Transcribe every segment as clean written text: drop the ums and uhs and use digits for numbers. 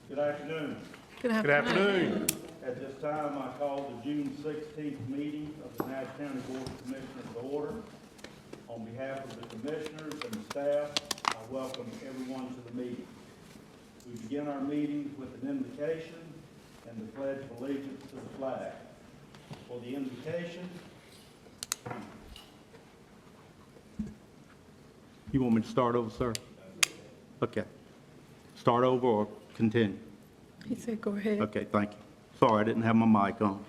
Good afternoon. Good Good afternoon. At this time, I call the June 16th meeting of the Nash County Board of Commissioners to order. On behalf of the commissioners and the staff, I welcome everyone to the meeting. We begin our meetings with an invocation and the pledge of allegiance to the flag. For the invocation, you want me to start over, sir? Okay. Start over or continue? He said, go ahead. Okay, thank you. Sorry, I didn't have my mic on.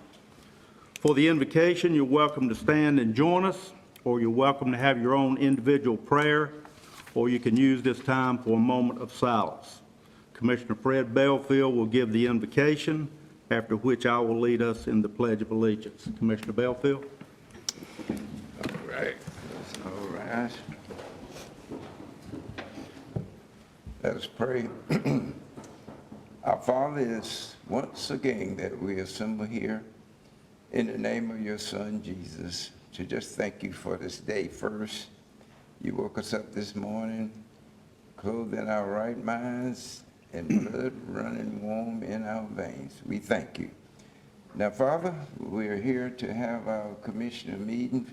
For the invocation, you're welcome to stand and join us, or you're welcome to have your own individual prayer, or you can use this time for a moment of silence. Commissioner Fred Belfield will give the invocation, after which I will lead us in the Pledge of Allegiance. Commissioner Belfield? All right. All right. Let us pray. Our Father, is once again that we assemble here in the name of your Son, Jesus, to just thank you for this day first. You woke us up this morning, clothed in our right minds, and blood running warm in our veins. We thank you. Now, Father, we are here to have our commissioner meeting,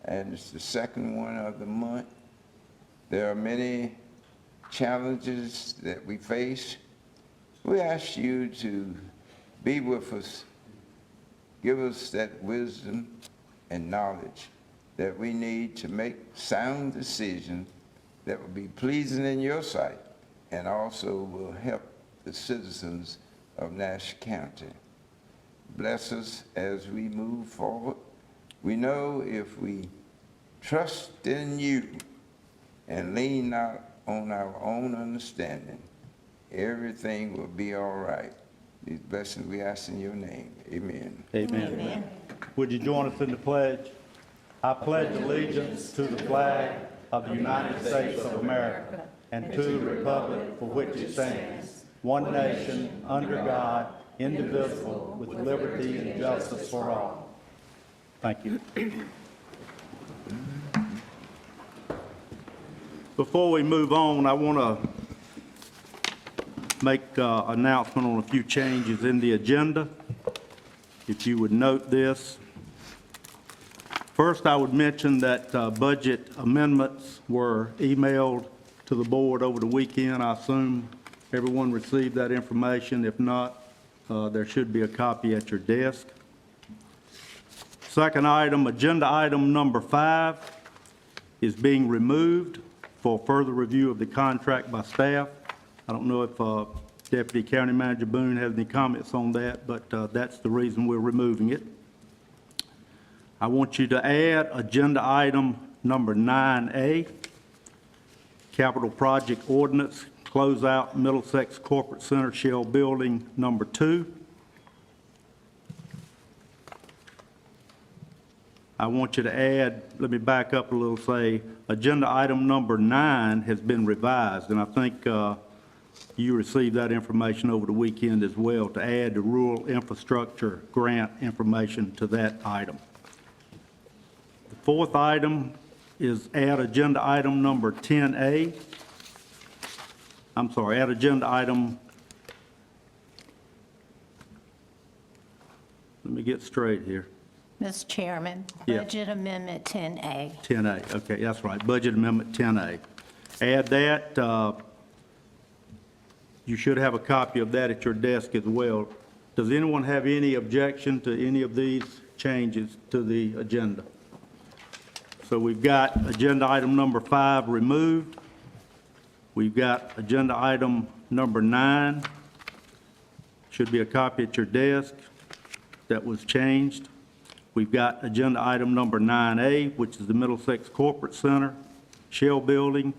and it's the second one of the month. There are many challenges that we face. We ask you to be with us, give us that wisdom and knowledge that we need to make sound decisions that will be pleasing in your sight and also will help the citizens of Nash County. Bless us as we move forward. We know if we trust in you and lean not on our own understanding, everything will be all right. These blessings we ask in your name. Amen. Amen. Amen. Would you join us in the pledge? I pledge allegiance to the flag of the United States of America and to the republic for which it stands, one nation, under God, indivisible, with liberty and justice for all. Thank you. Before we move on, I want to make an announcement on a few changes in the agenda. If you would note this. First, I would mention that budget amendments were emailed to the board over the weekend. I assume everyone received that information. If not, there should be a copy at your desk. Second item, agenda item number 5 is being removed for further review of the contract by staff. I don't know if Deputy County Manager Boone has any comments on that, but that's the reason we're removing it. I want you to add agenda item number 9A, Capital Project Ordinance, Closeout Middlesex Corporate Center Shell Building number 2. I want you to add, let me back up a little, say, agenda item number 9 has been revised, and I think you received that information over the weekend as well, to add the rural infrastructure grant information to that item. The fourth item is add agenda item number 10A. I'm sorry, add agenda item, let me get straight here. Mr. Chairman, Yeah. Budget Amendment 10A. 10A, okay, that's right, Budget Amendment 10A. Add that, you should have a copy of that at your desk as well. Does anyone have any objection to any of these changes to the agenda? So we've got agenda item number 5 removed. We've got agenda item number 9. Should be a copy at your desk that was changed. We've got agenda item number 9A, which is the Middlesex Corporate Center Shell Building,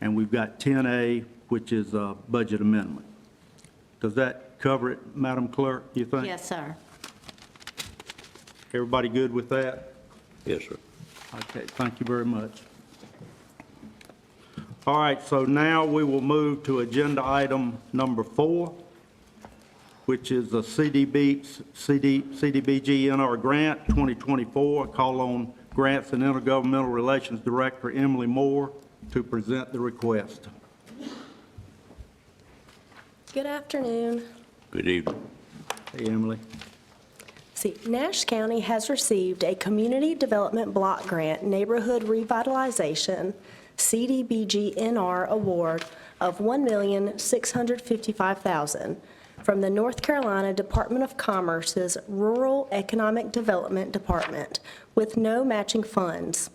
and we've got 10A, which is a budget amendment. Does that cover it, Madam Clerk, you think? Yes, sir. Everybody good with that? Yes, sir. Okay, thank you very much. All right, so now we will move to agenda item number 4, which is the CDBG NR Grant 2024. Call on Grants and Intergovernmental Relations Director Emily Moore to present the request. Good afternoon. Good evening. Hey, Emily. See, Nash County has received a Community Development Block Grant Neighborhood Revitalization CDBG-NR award of $1,655,000 from the North Carolina Department of Commerce's Rural Economic Development Department with no matching funds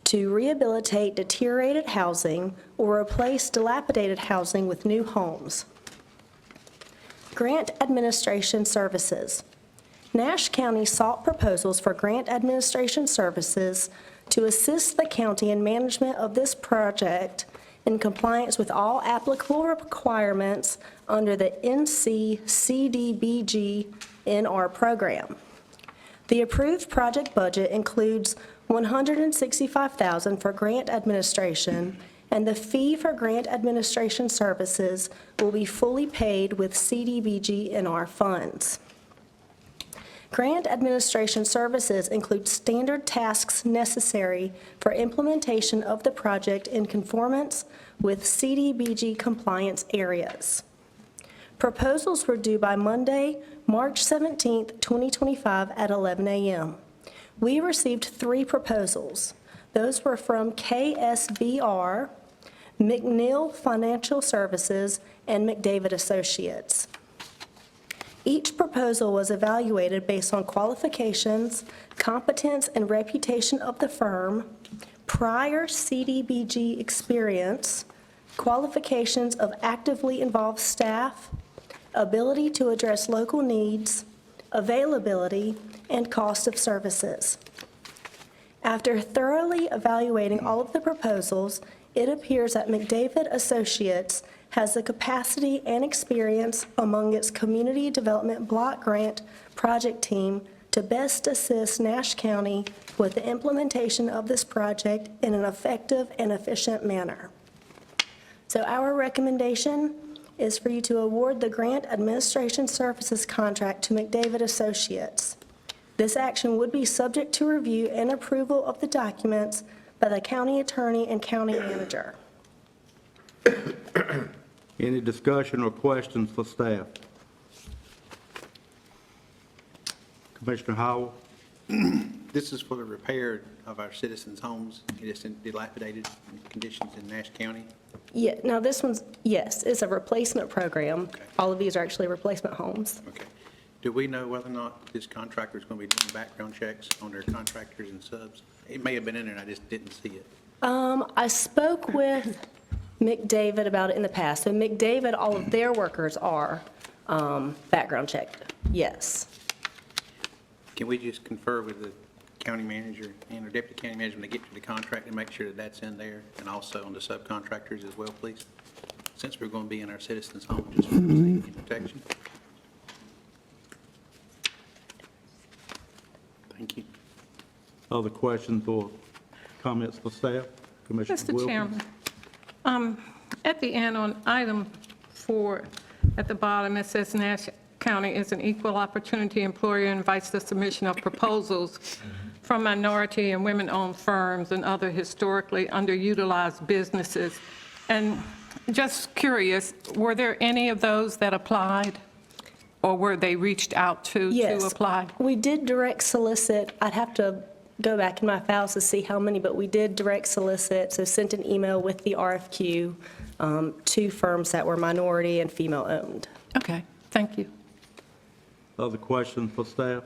to rehabilitate deteriorated housing or replace dilapidated housing with new homes. Grant Administration Services. Nash County sought proposals for grant administration services to assist the county in management of this project in compliance with all applicable requirements under the NC-CDBG-NR program. The approved project budget includes $165,000 for grant administration, and the fee for grant administration services will be fully paid with CDBG-NR funds. Grant administration services include standard tasks necessary for implementation of the project in conformance with CDBG compliance areas. Proposals were due by Monday, March 17, 2025 at 11 a.m. We received 3 proposals. Those were from KSBR, McNeil Financial Services, and McDavid Associates. Each proposal was evaluated based on qualifications, competence, and reputation of the firm, prior CDBG experience, qualifications of actively involved staff, ability to address local needs, availability, and cost of services. After thoroughly evaluating all of the proposals, it appears that McDavid Associates has the capacity and experience among its Community Development Block Grant project team to best assist Nash County with the implementation of this project in an effective and efficient manner. So our recommendation is for you to award the Grant Administration Services contract to McDavid Associates. This action would be subject to review and approval of the documents by the county attorney and county manager. Any discussion or questions for staff? Commissioner Howell? This is for the repair of our citizens' homes. It's in dilapidated conditions in Nash County. Yeah, now this one's, yes, it's a replacement program. Okay. All of these are actually replacement homes. Okay. Do we know whether or not this contractor is going to be doing background checks on their contractors and subs? It may have been in there and I just didn't see it. I spoke with McDavid about it in the past. So McDavid, all of their workers are background checked, yes. Can we just confer with the county manager and our deputy county manager when they get to the contract and make sure that that's in there, and also on the subcontractors as well, please? Since we're going to be in our citizens' home just for safety and protection. Thank you. Other questions or comments for staff? Commissioner Mr. Wilkins? Chairman, at the end on item 4, at the bottom, it says Nash County is an equal opportunity employer and invites the submission of proposals from minority and women-owned firms and other historically underutilized businesses. And just curious, were there any of those that applied? Or were they reached out to apply? Yes, we did direct solicit. I'd have to go back in my files to see how many, but we did direct solicit, so sent an email with the RFQ to firms that were minority and female-owned. Okay, thank you. Other questions for staff?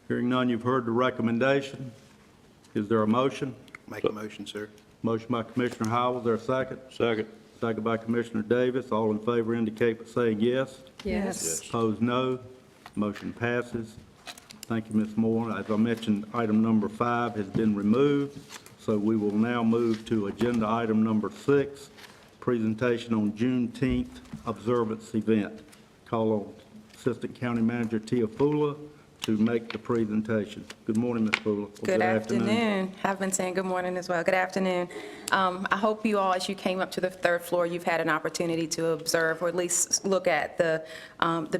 Hearing none, you've heard the recommendation. Is there a motion? Make a motion, sir. Motion by Commissioner Howell, is there a second? Second. Second by Commissioner Davis. All in favor indicate by saying yes. Yes. Opposed, no. Motion passes. Thank you, Ms. Moore. As I mentioned, item number 5 has been removed, so we will now move to agenda item number 6, presentation on Juneteenth observance event. Call on Assistant County Manager Tia Fula to make the presentation. Good morning, Ms. Fula. Or Good afternoon. I've been saying good morning as well. Good afternoon. I hope you all, as you came up to the 3rd floor, you've had an opportunity to observe or at least look at the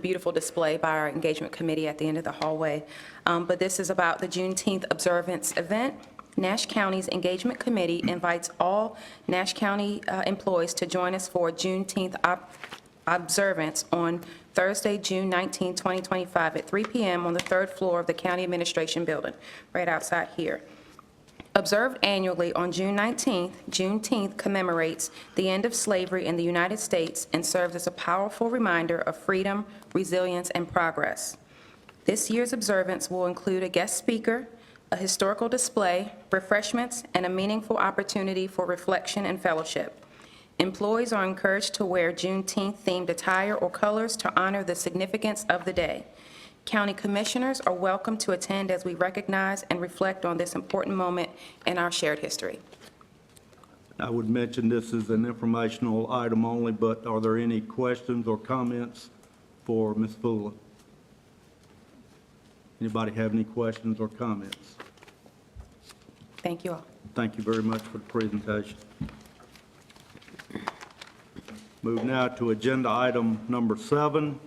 beautiful display by our engagement committee at the end of the hallway. But this is about the Juneteenth observance event. Nash County's Engagement Committee invites all Nash County employees to join us for Juneteenth observance on Thursday, June 19, 2025, at 3 p.m. on the third floor of the County Administration Building, right outside here. Observed annually on June 19th, Juneteenth commemorates the end of slavery in the United States and serves as a powerful reminder of freedom, resilience, and progress. This year's observance will include a guest speaker, a historical display, refreshments, and a meaningful opportunity for reflection and fellowship. Employees are encouraged to wear Juneteenth-themed attire or colors to honor the significance of the day. County commissioners are welcome to attend as we recognize and reflect on this important moment in our shared history. I would mention this is an informational item only, but are there any questions or comments for Ms. Fuller? Anybody have any questions or comments? Thank you all. Thank you very much for the presentation. Move now to agenda item number 7,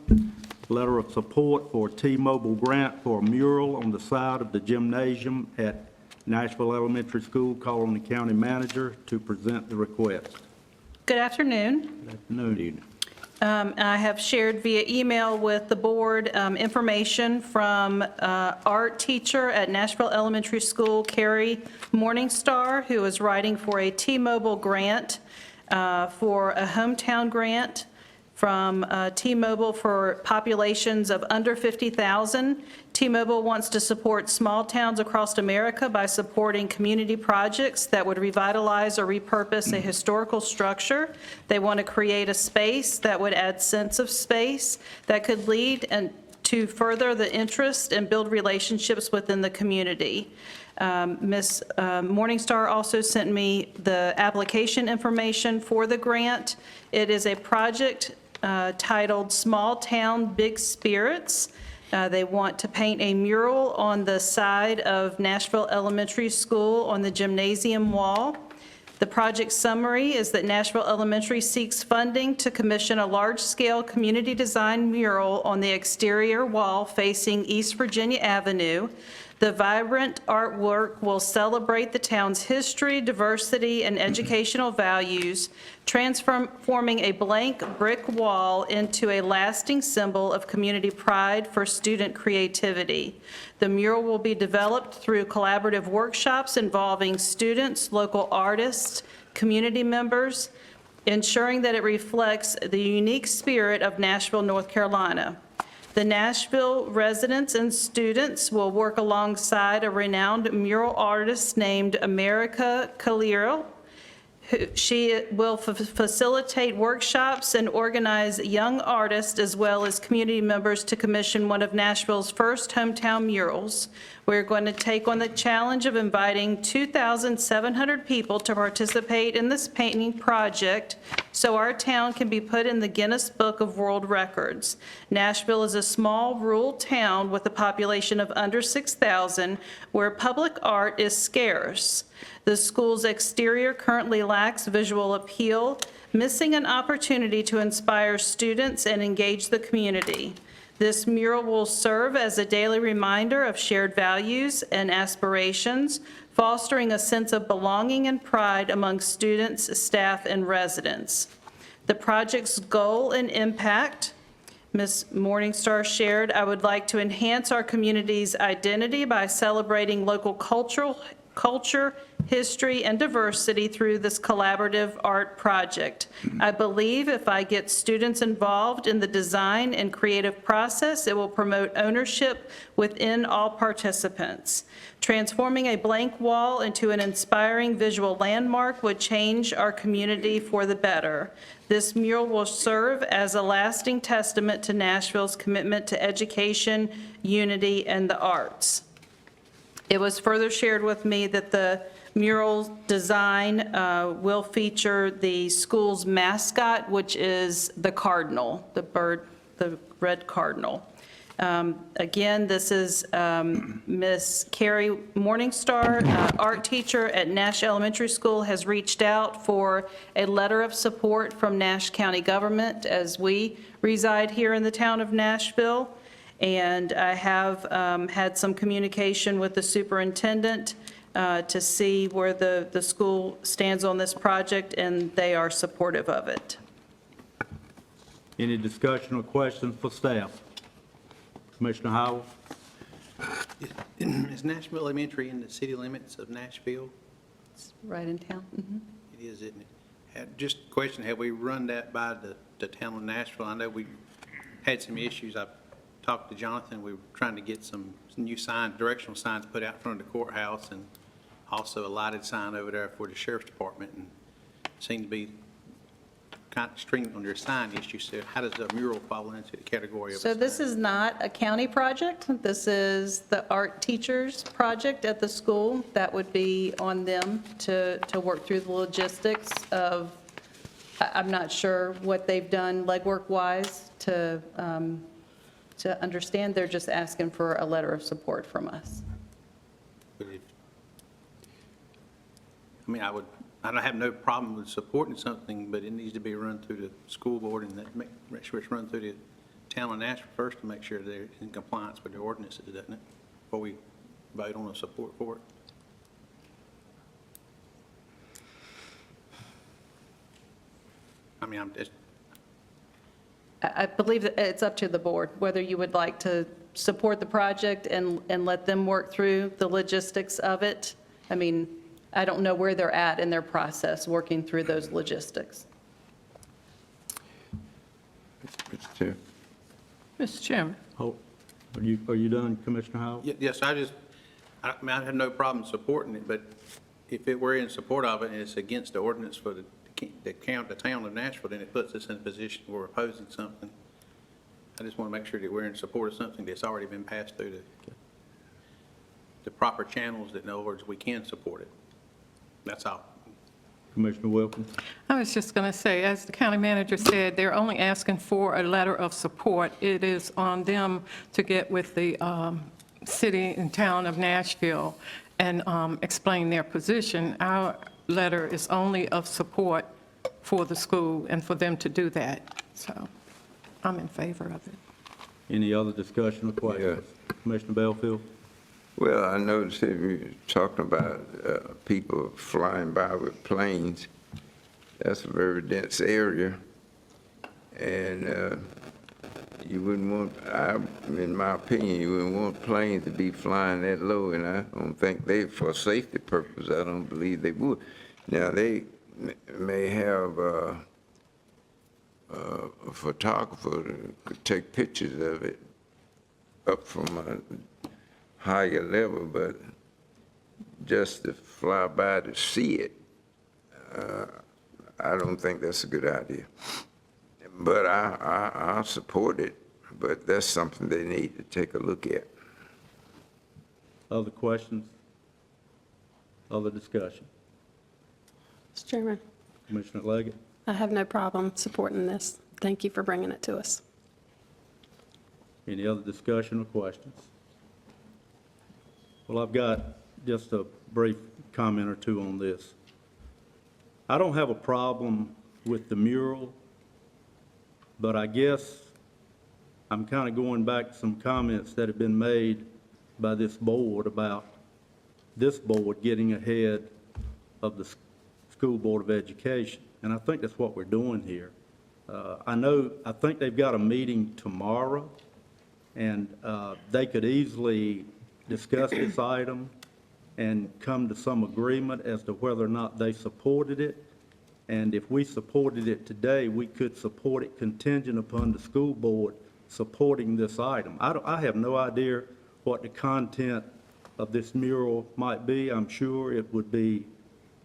letter of support for T-Mobile grant for a mural on the side of the gymnasium at Nashville Elementary School. Calling the county manager to present the request. Good afternoon. Good afternoon. I have shared via email with the board information from art teacher at Nashville Elementary School, Carrie Morningstar, who is writing for a T-Mobile grant for a hometown grant from T-Mobile for populations of under 50,000. T-Mobile wants to support small towns across America by supporting community projects that would revitalize or repurpose a historical structure. They want to create a space that would add sense of space that could lead and to further the interest and build relationships within the community. Ms. Morningstar also sent me the application information for the grant. It is a project titled Small Town Big Spirits. They want to paint a mural on the side of Nashville Elementary School on the gymnasium wall. The project summary is that Nashville Elementary seeks funding to commission a large-scale community design mural on the exterior wall facing East Virginia Avenue. The vibrant artwork will celebrate the town's history, diversity, and educational values, transforming a blank brick wall into a lasting symbol of community pride for student creativity. The mural will be developed through collaborative workshops involving students, local artists, community members, ensuring that it reflects the unique spirit of Nashville, North Carolina. The Nashville residents and students will work alongside a renowned mural artist named America Calero. She will facilitate workshops and organize young artists as well as community members to commission one of Nashville's first hometown murals. We're going to take on the challenge of inviting 2,700 people to participate in this painting project so our town can be put in the Guinness Book of World Records. Nashville is a small rural town with a population of under 6,000 where public art is scarce. The school's exterior currently lacks visual appeal, missing an opportunity to inspire students and engage the community. This mural will serve as a daily reminder of shared values and aspirations, fostering a sense of belonging and pride among students, staff, and residents. The project's goal and impact, Ms. Morningstar shared, I would like to enhance our community's identity by celebrating local culture, history, and diversity through this collaborative art project. I believe if I get students involved in the design and creative process, it will promote ownership within all participants. Transforming a blank wall into an inspiring visual landmark would change our community for the better. This mural will serve as a lasting testament to Nashville's commitment to education, unity, and the arts. It was further shared with me that the mural design will feature the school's mascot, which is the cardinal, the bird, the red cardinal. Again, this is Miss Carrie Morningstar, art teacher at Nash Elementary School, has reached out for a letter of support from Nash County government as we reside here in the town of Nashville. And I have had some communication with the superintendent to see where the school stands on this project, and they are supportive of it. Any discussion or questions for staff? Commissioner Howell? Is Nashville Elementary in the city limits of Nashville? Right in town? Mhm. It is, isn't it? Just a question, have we run that by the town of Nashville? I know we had some issues. I talked to Jonathan, we were trying to get some new signs, directional signs put out front of the courthouse, and also a lighted sign over there for the sheriff's department, and seemed to be kind of stringent on their sign issue. So how does a mural fall into the category of a So sign? this is not a county project. This is the art teachers project at the school. That would be on them to work through the logistics of, I'm not sure what they've done legwork-wise to understand. They're just asking for a letter of support from us. But I don't have no problem with supporting something, but it needs to be run through the school board and make sure it's run through the town of Nashville first to make sure they're in compliance with the ordinances, doesn't it? Before we vote on a support for it. I mean, I'm just, I believe that it's up to the board, whether you would like to support the project and let them work through the logistics of it. I mean, I don't know where they're at in their process, working through those logistics. Mr. Chair. Mr. Chairman. Oh, are you done, Commissioner Howell? yes, I mean, I have no problem supporting it, but if it were in support of it and it's against the ordinance for the town of Nashville, then it puts us in a position where we're opposing something. I just want to make sure that we're in support of something that's already been passed through the proper channels, that in other words, we can support it. That's all. Commissioner Wilkins? I was just going to say, as the county manager said, they're only asking for a letter of support. It is on them to get with the city and town of Nashville and explain their position. Our letter is only of support for the school and for them to do that. So I'm in favor of it. Any other discussion or questions? Commissioner Belfield? Well, I noticed that we were talking about people flying by with planes. That's a very dense area. And you wouldn't want, in my opinion, you wouldn't want planes to be flying that low, and I don't think they, for safety purpose, I don't believe they would. Now, they may have a photographer that could take pictures of it up from a higher level, but just to fly by to see it, I don't think that's a good idea. But I support it, but that's something they need to take a look at. Other questions? Other discussion? Mr. Chairman, Commissioner Leggett? I have no problem supporting this. Thank you for bringing it to us. Any other discussion or questions? Well, I've got just a brief comment or two on this. I don't have a problem with the mural, but I guess I'm kind of going back to some comments that have been made by this board about this board getting ahead of the School Board of Education. And I think that's what we're doing here. I think they've got a meeting tomorrow, and they could easily discuss this item and come to some agreement as to whether or not they supported it. And if we supported it today, we could support it contingent upon the school board supporting this item. I have no idea what the content of this mural might be. I'm sure it would be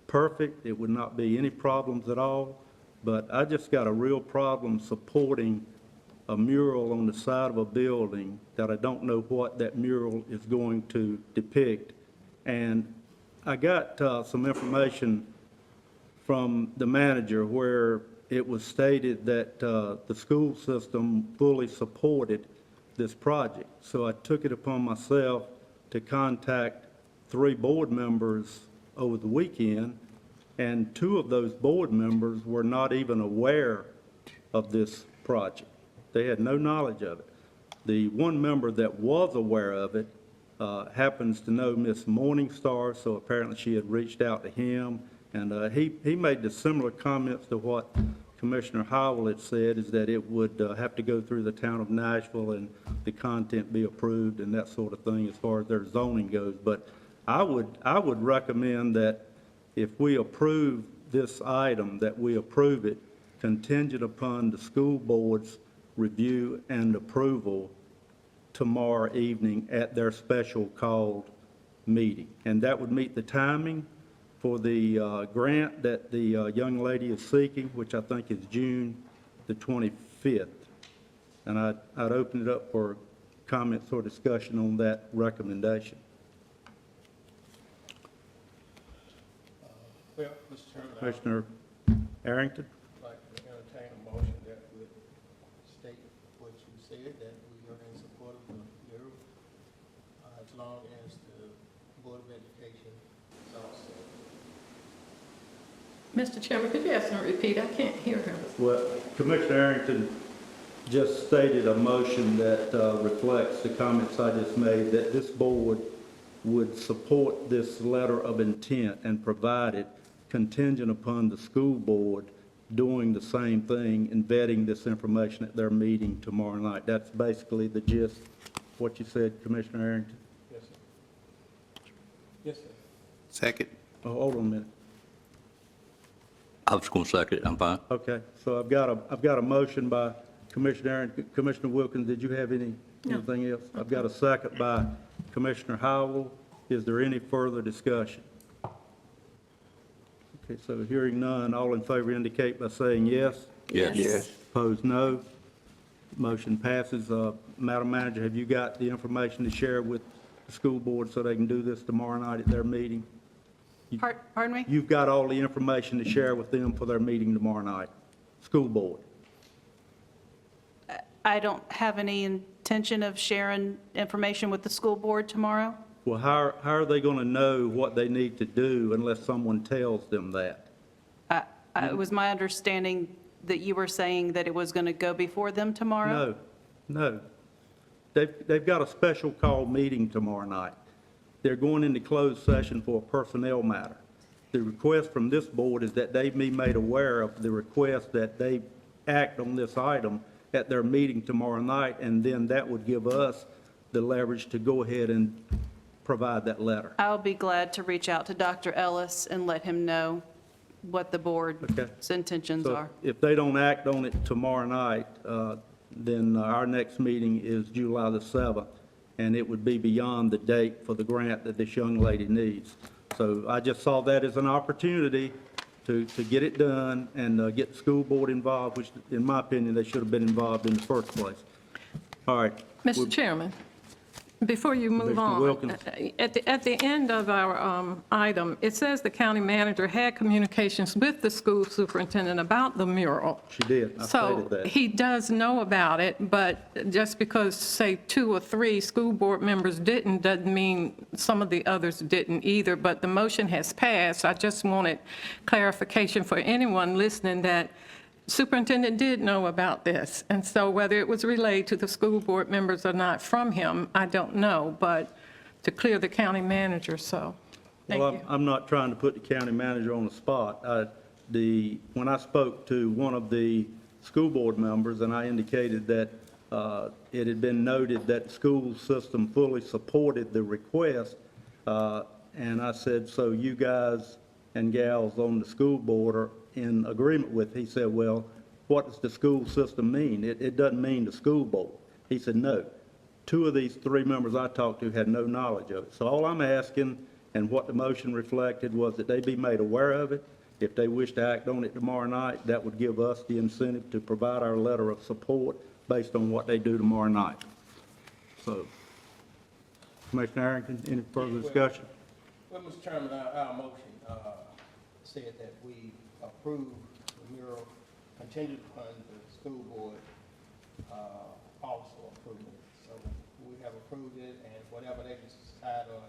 perfect. It would not be any problems at all. But I just got a real problem supporting a mural on the side of a building that I don't know what that mural is going to depict. And I got some information from the manager where it was stated that the school system fully supported this project. So I took it upon myself to contact 3 board members over the weekend, and 2 of those board members were not even aware of this project. They had no knowledge of it. The one member that was aware of it happens to know Miss Morningstar, so apparently she had reached out to him, and he made the similar comments to what Commissioner Howell had said, is that it would have to go through the town of Nashville and the content be approved and that sort of thing as far as their zoning goes. But I would recommend that if we approve this item, that we approve it contingent upon the school board's review and approval tomorrow evening at their special called meeting. And that would meet the timing for the grant that the young lady is seeking, which I think is June the 25th. And I'd open it up for comments or discussion on that recommendation. Well, Mr. Chairman, I'd Commissioner Arrington? like to entertain a motion that would state what you said, that we are in support of the mural, as long as the Board of Education is also. Mr. Chairman, could you ask her to repeat? I can't hear her. Well, Commissioner Arrington just stated a motion that reflects the comments I just made, that this board would support this letter of intent and provide it contingent upon the school board doing the same thing and vetting this information at their meeting tomorrow night. That's basically the gist of what you said, Commissioner Arrington. Yes, sir. Yes, sir. Second. Oh, hold on a minute. I was going to second it, I'm fine. Okay, so I've got a motion by Commissioner Arrington. Commissioner Wilkins, did you have anything else? I've got a second by Commissioner Howell. Is there any further discussion? Okay, so hearing none, all in favor indicate by saying yes. Yes. Yes. Opposed, no. Motion passes. Madam Manager, have you got the information to share with the school board so they can do this tomorrow night at their meeting? Pardon me? You've got all the information to share with them for their meeting tomorrow night, school board. I don't have any intention of sharing information with the school board tomorrow. Well, how are they going to know what they need to do unless someone tells them that? It was my understanding that you were saying that it was going to go before them tomorrow? No. They've got a special call meeting tomorrow night. They're going into closed session for a personnel matter. The request from this board is that they be made aware of the request that they act on this item at their meeting tomorrow night, and then that would give us the leverage to go ahead and provide that letter. I'll be glad to reach out to Dr. Ellis and let him know what the Okay. board's intentions So are. if they don't act on it tomorrow night, then our next meeting is July the 7th, and it would be beyond the date for the grant that this young lady needs. So I just saw that as an opportunity to get it done and get the school board involved, which, in my opinion, they should have been involved in the first place. All right. Mr. Chairman, before you move Commissioner on, Wilkins. at the end of our item, it says the county manager had communications with the school superintendent about the mural. She did. I So stated that. he does know about it, but just because, say, 2 or 3 school board members didn't, doesn't mean some of the others didn't either. But the motion has passed. I just wanted clarification for anyone listening that superintendent did know about this. And so whether it was relayed to the school board members or not from him, I don't know, but to clear the county manager, so, thank Well, you. I'm not trying to put the county manager on the spot. When I spoke to one of the school board members, and I indicated that it had been noted that the school system fully supported the request, and I said, so you guys and gals on the school board are in agreement with, he said, well, what does the school system mean? It doesn't mean the school board. He said, no. 2 of these 3 members I talked to had no knowledge of it. So all I'm asking, and what the motion reflected, was that they be made aware of it. If they wish to act on it tomorrow night, that would give us the incentive to provide our letter of support based on what they do tomorrow night. So, Commissioner Arrington, any further discussion? Well, Mr. Chairman, our motion said that we approve the mural contingent upon the school board also approving it. So we have approved it, and whatever they decide on,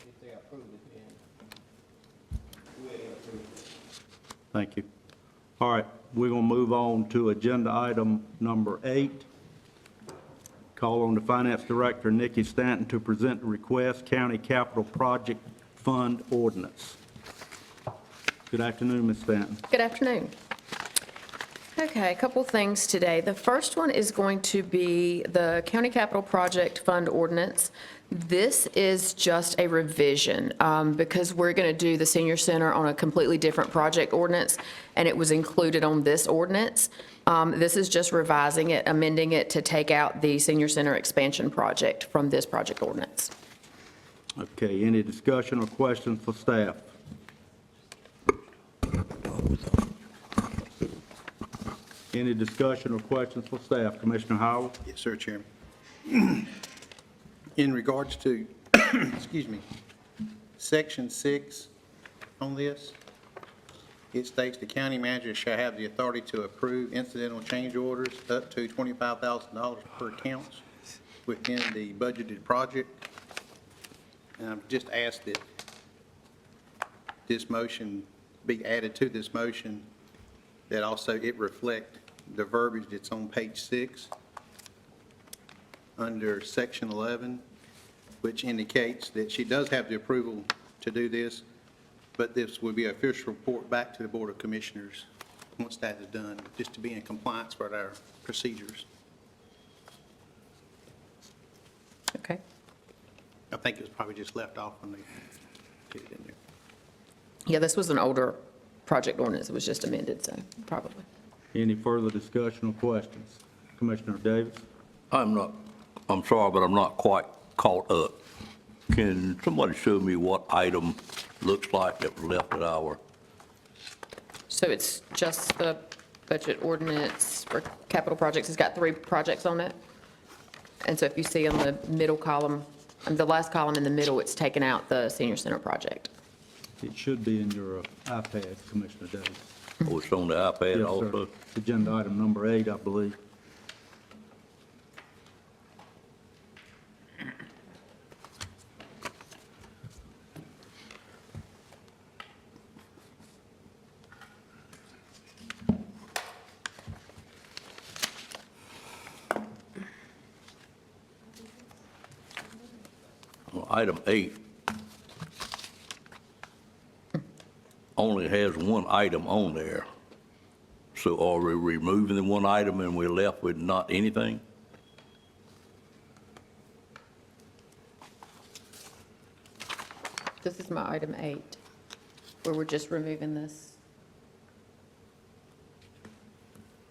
if they approve it, then we'll approve it. Thank you. All right, we're going to move on to agenda item number 8. Call on the Finance Director, Nikki Stanton, to present the request County Capital Project Fund Ordinance. Good afternoon, Ms. Stanton. Good afternoon. Okay, a couple things today. The first one is going to be the County Capital Project Fund Ordinance. This is just a revision because we're going to do the senior center on a completely different project ordinance, and it was included on this ordinance. This is just revising it, amending it to take out the senior center expansion project from this project ordinance. Okay, any discussion or questions for staff? Any discussion or questions for staff? Commissioner Howell? Yes, sir, Chairman. In regards to, excuse me, Section 6 on this, it states the county manager shall have the authority to approve incidental change orders up to $25,000 per account within the budgeted project. And I've just asked that this motion be added to this motion, that also it reflect the verbiage that's on page 6 under Section 11, which indicates that she does have the approval to do this, but this will be an official report back to the Board of Commissioners once that is done, just to be in compliance with our procedures. Okay. I think it was probably just left off when they put it in there. Yeah, this was an older project ordinance. It was just amended, so probably. Any further discussion or questions? Commissioner Davis? I'm sorry, but I'm not quite caught up. Can somebody show me what item looks like that was left at our, So it's just the budget ordinance for capital projects. It's got 3 projects on it. And so if you see on the middle column, the last column in the middle, it's taken out the senior center project. It should be in your iPad, Commissioner Davis. oh, it's on the iPad Yes, also? sir. Agenda item number 8, I believe. Well, item 8 only has one item on there. So are we removing the one item and we're left with not anything? This is my item 8, where we're just removing this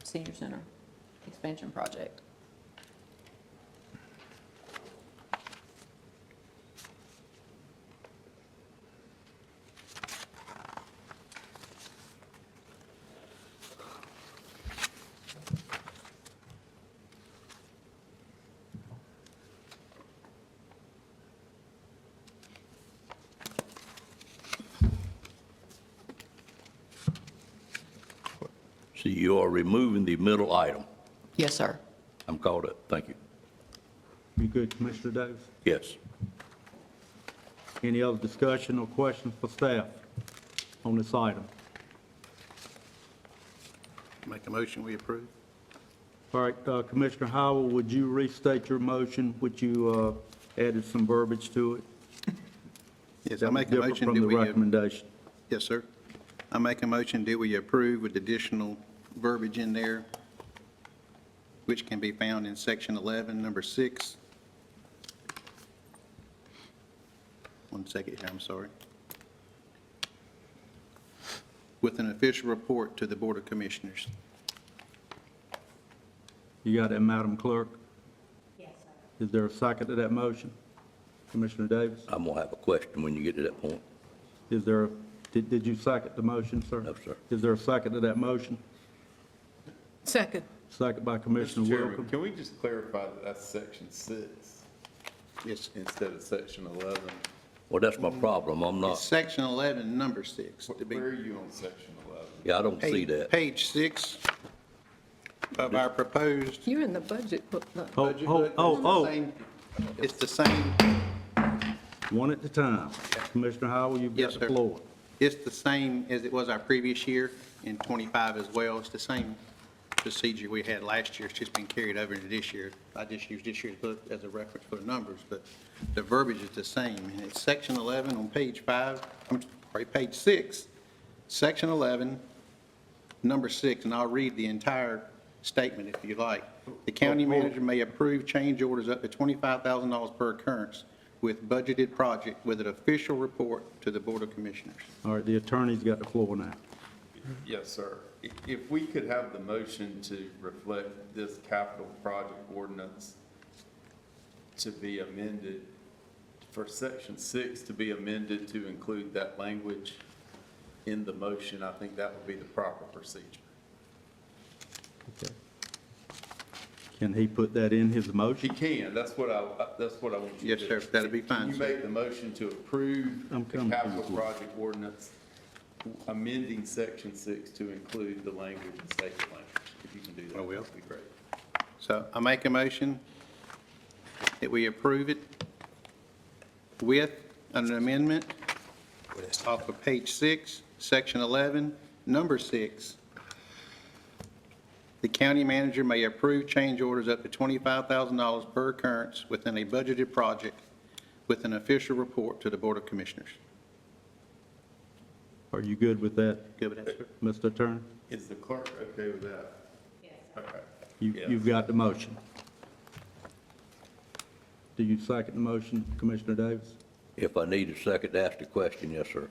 senior center expansion project. See, you are removing the middle item. Yes, sir. I'm caught up. Thank you. You good, Commissioner Davis? Yes. Any other discussion or questions for staff on this item? Make a motion, we approve. All right, Commissioner Howell, would you restate your motion? Would you added some verbiage to it? Yes, That I was make a different motion. from Do the we, recommendation. yes, sir. I make a motion that we approve with additional verbiage in there, which can be found in Section 11, number 6. One second here, I'm sorry. With an official report to the Board of Commissioners. You got that, Madam Clerk? Yes, sir. Is there a second to that motion? Commissioner Davis? I'm going to have a question when you get to that point. Is there, did you second the motion, sir? No, sir. Is there a second to that motion? Second. Second by Commissioner Mr. Chairman, Wilkins. can we just clarify that that's section 6 Yes, instead of section 11? Well, that's my problem. I'm it's not, Section 11, number 6. to be- Where are you on section 11? yeah, I don't see that. Page 6 of our proposed You're in the budget book. Look. budget. Oh, book. oh, It's the same, One at a time. Commissioner Howell, you've yes, got the sir. floor. It's the same as it was our previous year in 25 as well. It's the same procedure we had last year. It's just been carried over into this year. I just used this year's book as a reference for the numbers, but the verbiage is the same. And it's section 11 on page 5, I'm sorry, page 6, section 11, number 6, and I'll read the entire statement if you like. The county manager may approve change orders up to $25,000 per occurrence with budgeted project with an official report to the Board of Commissioners. All right, the attorney's got the floor now. Yes, sir. If we could have the motion to reflect this capital project ordinance to be amended, for section 6 to be amended to include that language in the motion, I think that would be the proper procedure. Okay. Can he put that in his He motion? can, that's what I want you to Yes, do. sir, that'd be fine, Can you sir. make the motion to approve I'm the coming to capital you. project ordinance, amending section 6 to include the language and state the language? If you can do that, I will. that'd be great. So I make a motion that we approve it with an amendment off of page 6, section 11, number 6. The county manager may approve change orders up to $25,000 per occurrence within a budgeted project with an official report to the Board of Commissioners. Are you good with that, Good with that, sir? Mr. Attorney? Is the clerk okay with that? Yes. Okay. You've got the motion. Do you second the motion, Commissioner Davis? If I need a second to ask the question, yes, sir.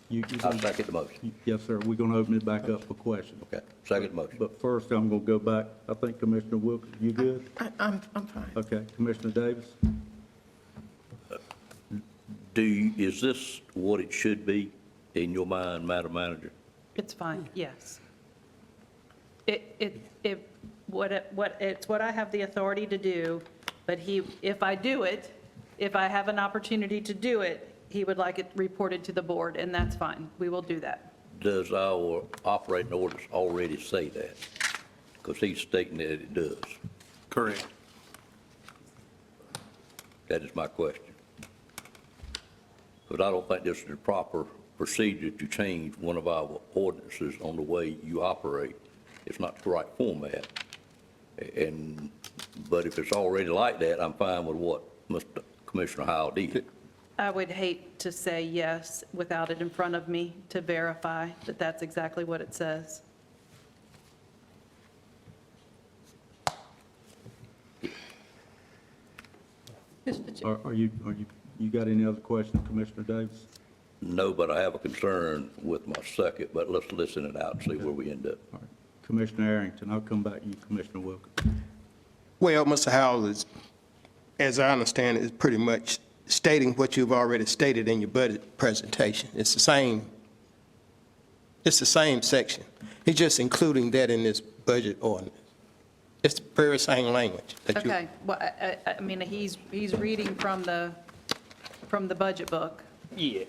You I gonna- second the motion. Yes, sir. We're going to open it back up for questions. Okay, second motion. But first, I'm going to go back. I think Commissioner Wilkins, you good? I'm fine. Okay, Commissioner Davis? Is this what it should be in your mind, Madam Manager? It's fine, yes. It's what I have the authority to do, but if I do it, if I have an opportunity to do it, he would like it reported to the board, and that's fine. We will do that. Does our operating orders already say that? Because he's stating that it does. Correct. That is my question. Because I don't think this is the proper procedure to change one of our ordinances on the way you operate. It's not the right format. But if it's already like that, I'm fine with what Mr. Commissioner Howell did. I would hate to say yes without it in front of me to verify that that's exactly what it says. You got any other questions, Commissioner Davis? No, but I have a concern with my second, but let's listen it out and see where we end up. All right. Commissioner Arrington, I'll come back to you, Commissioner Wilkins. Well, Mr. Howell is, as I understand it, is pretty much stating what you've already stated in your budget presentation. It's the same section. He's just including that in this budget ordinance. It's the very same language that you. Okay, well, I mean, he's reading from the budget book. Yeah.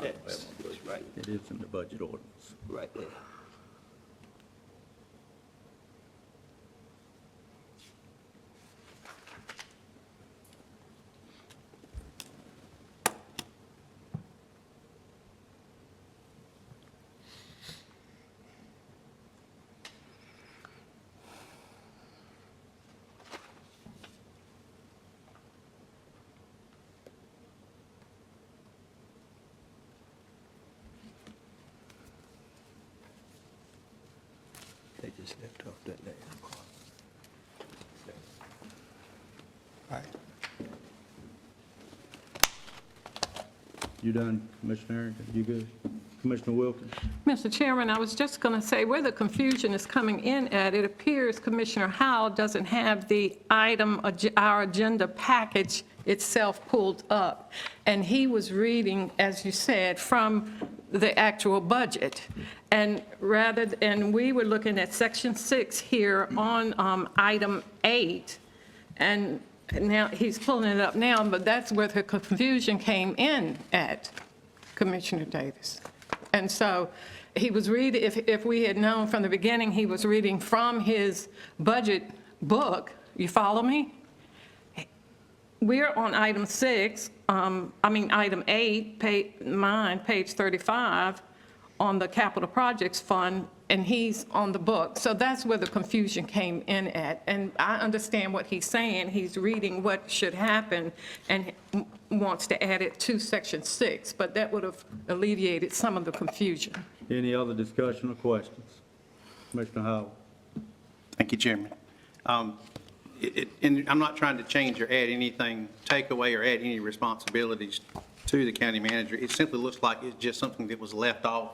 That's right. It is in the budget ordinance. Right there. They just left off that last part. All right. You done, Commissioner Arrington? You good? Commissioner Wilkins? Mr. Chairman, I was just going to say where the confusion is coming in at, it appears Commissioner Howell doesn't have the item, our agenda package itself pulled up. And he was reading, as you said, from the actual budget. And we were looking at section 6 here on item 8. And now, he's pulling it up now, but that's where the confusion came in at, Commissioner Davis. And so he was reading, if we had known from the beginning, he was reading from his budget book. You follow me? We're on item 6, item 8, page 35, on the capital projects fund, and he's on the book. So that's where the confusion came in at. And I understand what he's saying. He's reading what should happen and wants to add it to Section 6, but that would have alleviated some of the confusion. Any other discussion or questions? Commissioner Howell? Thank you, Chairman. And I'm not trying to change or add anything, take away or add any responsibilities to the county manager. It simply looks like it's just something that was left off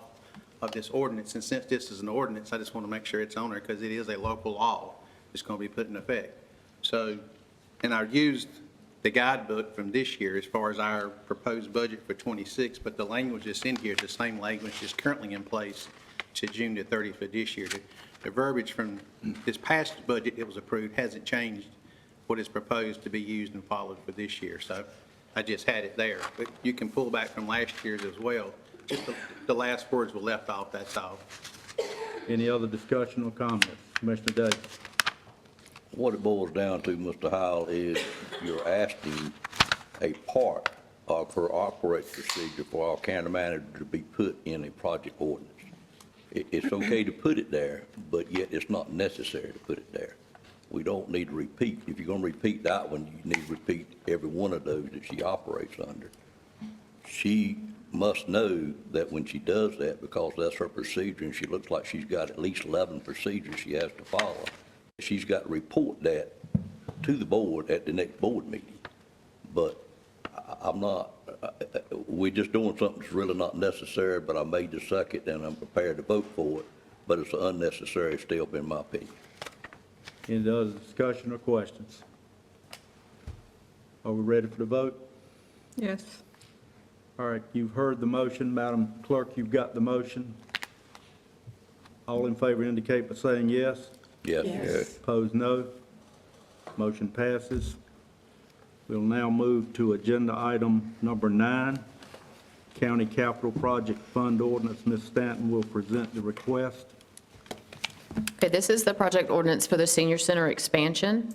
of this ordinance. And since this is an ordinance, I just want to make sure it's on there because it is a local law that's going to be put in effect. So, and I used the guidebook from this year as far as our proposed budget for 26, but the language that's in here is the same language that's currently in place to June the 30th of this year. The verbiage from this past budget that was approved hasn't changed what is proposed to be used and followed for this year. So I just had it there. But you can pull back from last year's as well. Just the last words were left off, that's all. Any other discussion or comments? Commissioner Davis? What it boils down to, Mr. Howell, is you're asking a part of her operating procedure for our county manager to be put in a project ordinance. It's okay to put it there, but yet it's not necessary to put it there. We don't need to repeat. If you're going to repeat that one, you need to repeat every one of those that she operates under. She must know that when she does that, because that's her procedure, and she looks like she's got at least 11 procedures she has to follow, she's got to report that to the board at the next board meeting. But I'm not, we're just doing something that's really not necessary, but I made the second and I'm prepared to vote for it, but it's an unnecessary step in my opinion. Any other discussion or questions? Are we ready for the vote? Yes. All right, you've heard the motion. Madam Clerk, you've got the motion. All in favor indicate by saying yes. Yes. Opposed, no. Motion passes. We'll now move to agenda item number 9, County Capital Project Fund Ordinance. Ms. Stanton will present the request. Okay, this is the project ordinance for the senior center expansion.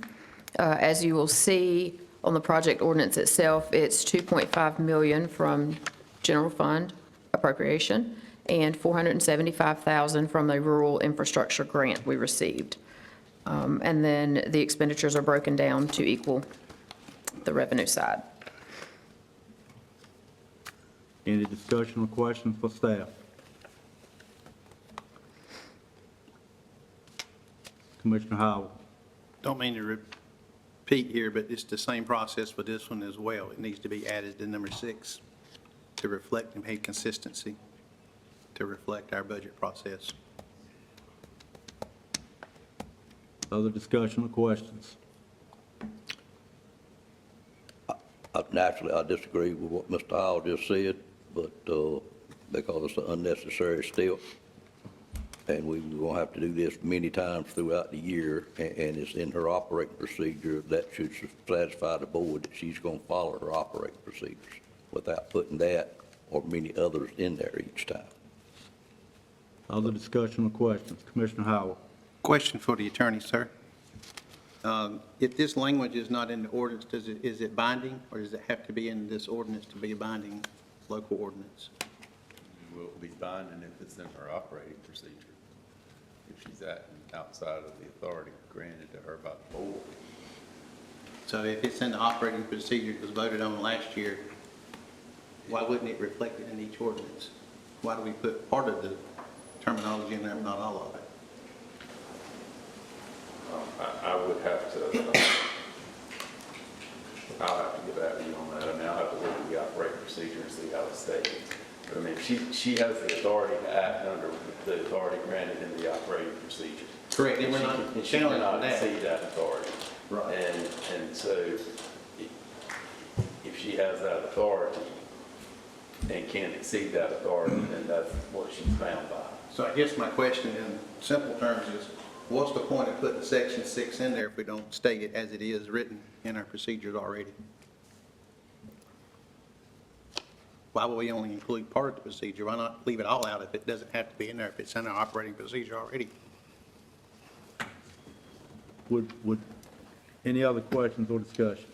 As you will see on the project ordinance itself, it's $2.5 million from general fund appropriation and $475,000 from the rural infrastructure grant we received. And then the expenditures are broken down to equal the revenue side. Any discussion or questions for staff? Commissioner Howell? Don't mean to repeat here, but it's the same process for this one as well. It needs to be added to number 6 to reflect and have consistency, to reflect our budget process. Other discussion or questions? Naturally, I disagree with what Mr. Howell just said, but because it's an unnecessary step, and we're going to have to do this many times throughout the year, and it's in her operating procedure, that should satisfy the board that she's going to follow her operating procedures without putting that or many others in there each time. Other discussion or questions? Commissioner Howell? Question for the attorney, sir. If this language is not in the ordinance, is it binding, or does it have to be in this ordinance to be a binding local ordinance? Will it be binding if it's in her operating procedure? If she's acting outside of the authority granted to her by the board? So if it's in the operating procedure that was voted on last year, why wouldn't it reflect it in each ordinance? Why do we put part of the terminology in there, but not all of it? I would have to, I'll have to get back to you on that. I mean, I'll have to look at the operating procedure and see how it's stated. But I mean, she has the authority to act under the authority granted in the operating procedure. Correct, and we're not And she challenging cannot that. exceed that authority. Right. And so if she has that authority and can't exceed that authority, then that's what she's bound by. So I guess my question in simple terms is, what's the point of putting Section 6 in there if we don't state it as it is written in our procedures already? Why would we only include part of the procedure? Why not leave it all out if it doesn't have to be in there, if it's in our operating procedure already? Would any other questions or discussion?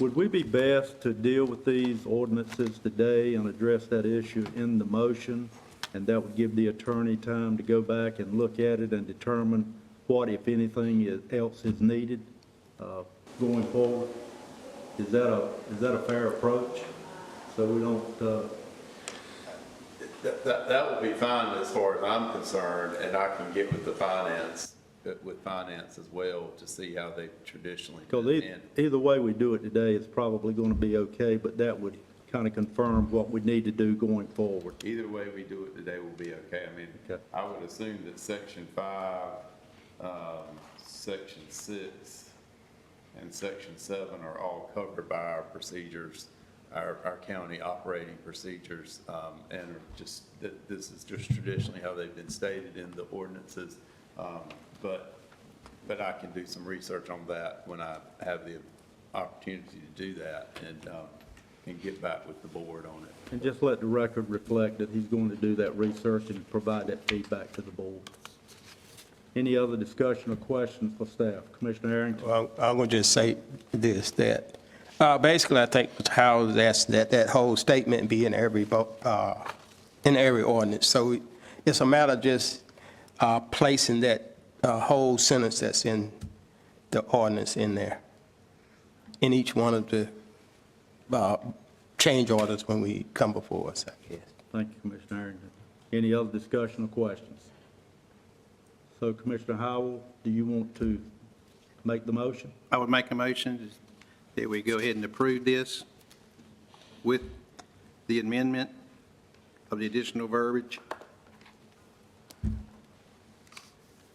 Would we be best to deal with these ordinances today and address that issue in the motion? And that would give the attorney time to go back and look at it and determine what, if anything, else is needed going forward? Is that a fair approach? So we don't, That will be fine as far as I'm concerned, and I can get with finance as well to see how they traditionally because do it. either way we do it today, it's probably going to be okay, but that would kind of confirm what we need to do going forward. Either way we do it today will be okay. I mean, Okay. I would assume that Section 5, Section 6, and Section 7 are all covered by our procedures, our county operating procedures, and are just, this is just traditionally how they've been stated in the ordinances. But I can do some research on that when I have the opportunity to do that and get back with the board on it. And just let the record reflect that he's going to do that research and provide that feedback to the board. Any other discussion or questions for staff? Commissioner Arrington? Well, I'm going to just say this, that basically I think Mr. Howard is asking that whole statement be in every ordinance. So it's a matter of just placing that whole sentence that's in the ordinance in there, in each one of the change orders when we come before us, I guess. Thank you, Commissioner Arrington. Any other discussion or questions? So Commissioner Howell, do you want to make the motion? I would make a motion that we go ahead and approve this with the amendment of the additional verbiage.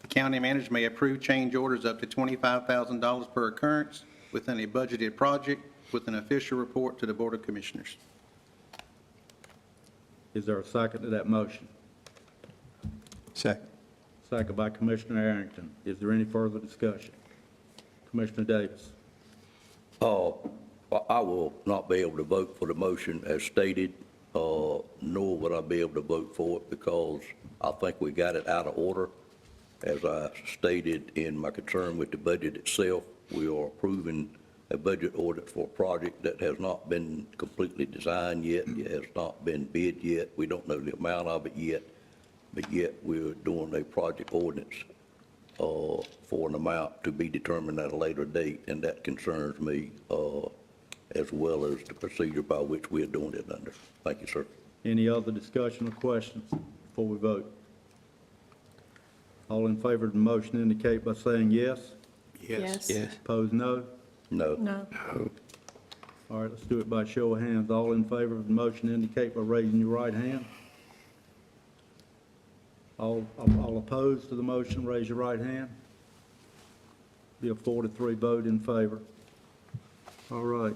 The county manager may approve change orders up to $25,000 per occurrence within a budgeted project with an official report to the Board of Commissioners. Is there a second to that motion? Second. Second by Commissioner Arrington. Is there any further discussion? Commissioner Davis? I will not be able to vote for the motion as stated, nor would I be able to vote for it because I think we got it out of order. As I stated in my concern with the budget itself, we are approving a budget ordinance for a project that has not been completely designed yet, it has not been bid yet, we don't know the amount of it yet, but yet we're doing a project ordinance for an amount to be determined at a later date, and that concerns me as well as the procedure by which we are doing it under. Thank you, sir. Any other discussion or questions before we vote? All in favor of the motion indicate by saying yes. Yes. Opposed, no. No. No. All right, let's do it by show of hands. All in favor of the motion indicate by raising your right hand. All opposed to the motion, raise your right hand. Be a 4-3 vote in favor. All right,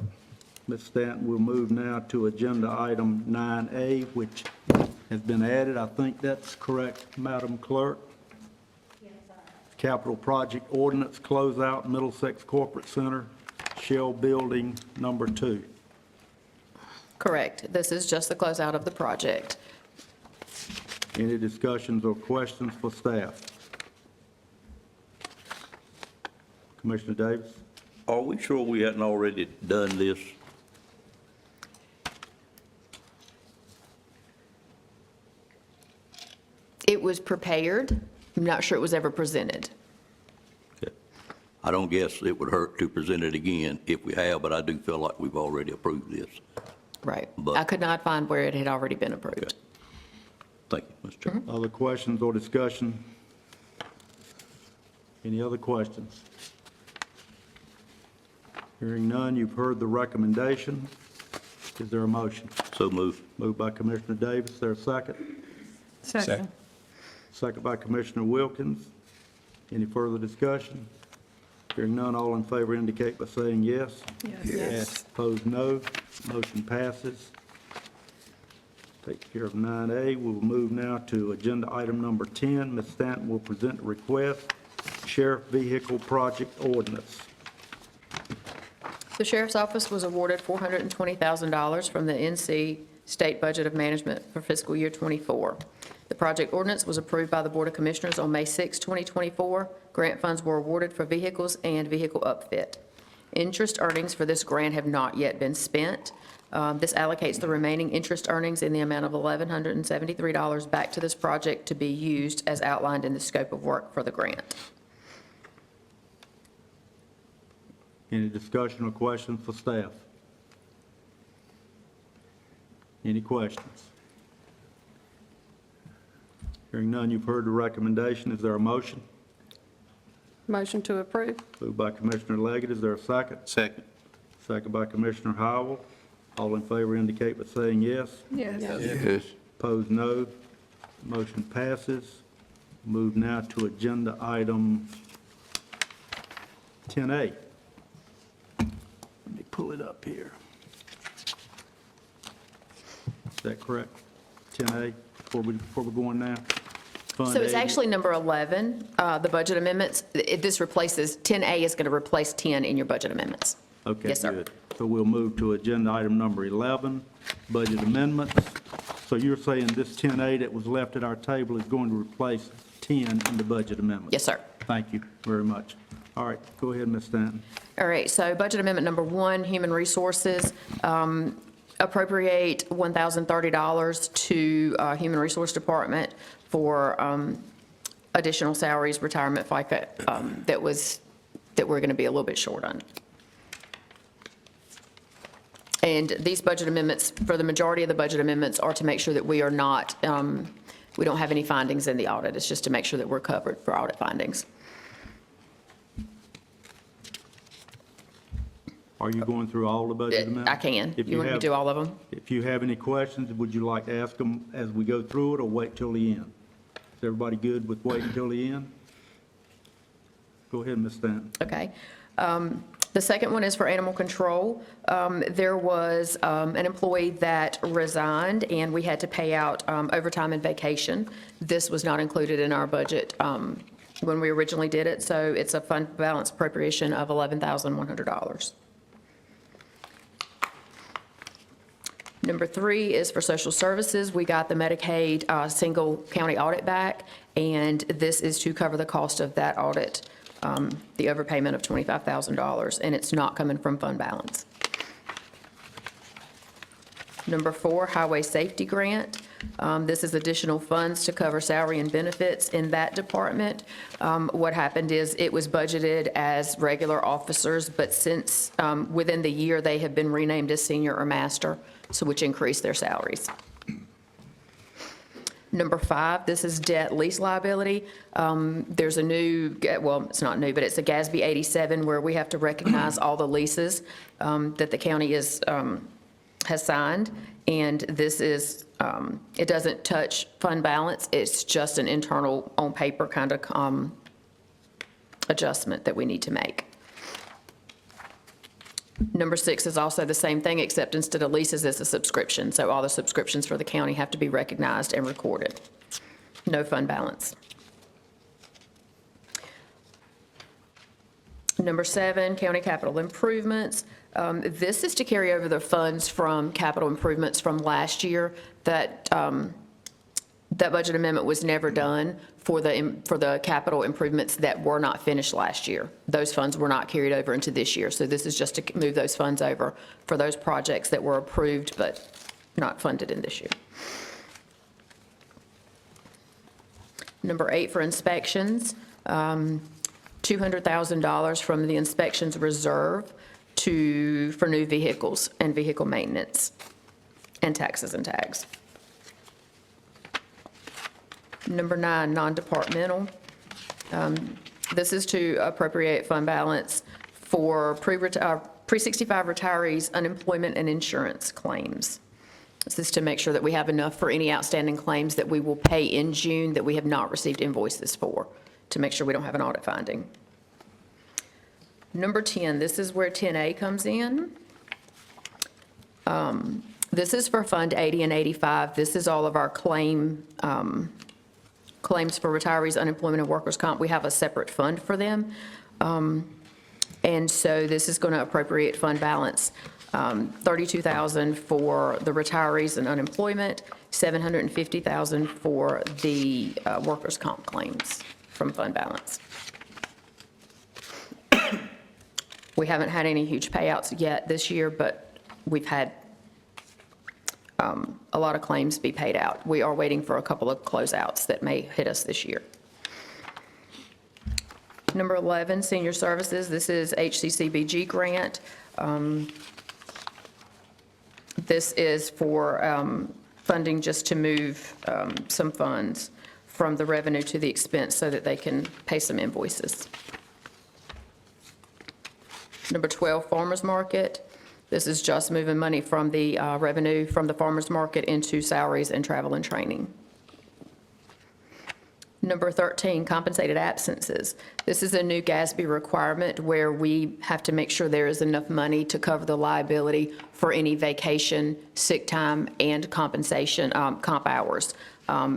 Ms. Stanton, we'll move now to agenda item 9A, which has been added. I think that's correct, Madam Clerk? Yes, sir. Capital Project Ordinance Closeout Middlesex Corporate Center, Shell Building Number 2. Correct. This is just the closeout of the project. Any discussions or questions for staff? Commissioner Davis? Are we sure we hadn't already done this? It was prepared. I'm not sure it was ever presented. Okay. I don't guess it would hurt to present it again if we have, but I do feel like we've already approved this. Right. But- I could not find where it had already been Okay. approved. Thank you, Mr. Chairman. Other questions or discussion? Any other questions? Hearing none, you've heard the recommendation. Is there a motion? So moved. Moved by Commissioner Davis, is there a second? Second. Second by Commissioner Wilkins. Any further discussion? Hearing none, all in favor indicate by saying yes. Yes. Opposed, no. Motion passes. Take care of 9A. We will move now to agenda item number 10. Ms. Stanton will present a request, Sheriff Vehicle Project Ordinance. The Sheriff's Office was awarded $420,000 from the NC State Budget of Management for fiscal year '24. The project ordinance was approved by the Board of Commissioners on May 6, 2024. Grant funds were awarded for vehicles and vehicle upfit. Interest earnings for this grant have not yet been spent. This allocates the remaining interest earnings in the amount of $1,173 back to this project to be used as outlined in the scope of work for the grant. Any discussion or questions for staff? Any questions? Hearing none, you've heard the recommendation. Is there a motion? Motion to approve. Moved by Commissioner Leggett. Is there a second? Second. Second by Commissioner Howell. All in favor indicate by saying yes. Yes. Yes. Opposed, no. Motion passes. Move now to agenda item 10A. Let me pull it up here. Is that correct? 10A, before we go on now? Fund So it's 80. actually number 11, the budget amendments. This replaces, 10A is going to replace 10 in your budget amendments. Okay, Yes, sir. good. So we'll move to agenda item number 11, budget amendments. So you're saying this 10A that was left at our table is going to replace 10 in the budget amendment? Yes, sir. Thank you very much. All right, go ahead, Ms. Stanton. All right, so budget amendment number 1, Human Resources, appropriate $1,030 to Human Resource Department for additional salaries, retirement FICA that we're going to be a little bit short on. And these budget amendments, for the majority of the budget amendments, are to make sure that we are not, we don't have any findings in the audit. It's just to make sure that we're covered for audit findings. Are you going through all the budget amendments? I can. If You want me to have- do all of them? If you have any questions, would you like to ask them as we go through it or wait till the end? Is everybody good with waiting till the end? Go ahead, Ms. Stanton. Okay. The second one is for animal control. There was an employee that resigned, and we had to pay out overtime and vacation. This was not included in our budget when we originally did it, so it's a fund balance appropriation of $11,100. Number 3 is for social services. We got the Medicaid single county audit back, and this is to cover the cost of that audit, the overpayment of $25,000, and it's not coming from fund balance. Number 4, highway safety grant. This is additional funds to cover salary and benefits in that department. What happened is it was budgeted as regular officers, but since within the year, they have been renamed as senior or master, so which increased their salaries. Number 5, this is debt lease liability. There's a new, well, it's not new, but it's a GASB 87 where we have to recognize all the leases that the county has signed. And this is, it doesn't touch fund balance. It's just an internal, on paper kind of adjustment that we need to make. Number 6 is also the same thing, except instead of leases, it's a subscription. So all the subscriptions for the county have to be recognized and recorded. No fund balance. Number 7, county capital improvements. This is to carry over the funds from capital improvements from last year. That budget amendment was never done for the capital improvements that were not finished last year. Those funds were not carried over into this year. So this is just to move those funds over for those projects that were approved but not funded in this year. Number 8 for inspections, $200,000 from the inspections reserve for new vehicles and vehicle maintenance and taxes and tags. Number 9, non-departmental. This is to appropriate fund balance for pre-65 retirees' unemployment and insurance claims. This is to make sure that we have enough for any outstanding claims that we will pay in June that we have not received invoices for, to make sure we don't have an audit finding. Number 10, this is where 10A comes in. This is for Fund 80 and 85. This is all of our claims for retirees, unemployment, and workers' comp. We have a separate fund for them. And so this is going to appropriate fund balance, $32,000 for the retirees and unemployment, $750,000 for the workers' comp claims from fund balance. We haven't had any huge payouts yet this year, but we've had a lot of claims be paid out. We are waiting for a couple of closeouts that may hit us this year. Number 11, senior services. This is HCCBG grant. This is for funding just to move some funds from the revenue to the expense so that they can pay some invoices. Number 12, farmers market. This is just moving money from the revenue from the farmers market into salaries and travel and training. Number 13, compensated absences. This is a new GASB requirement where we have to make sure there is enough money to cover the liability for any vacation, sick time, and compensation, comp hours,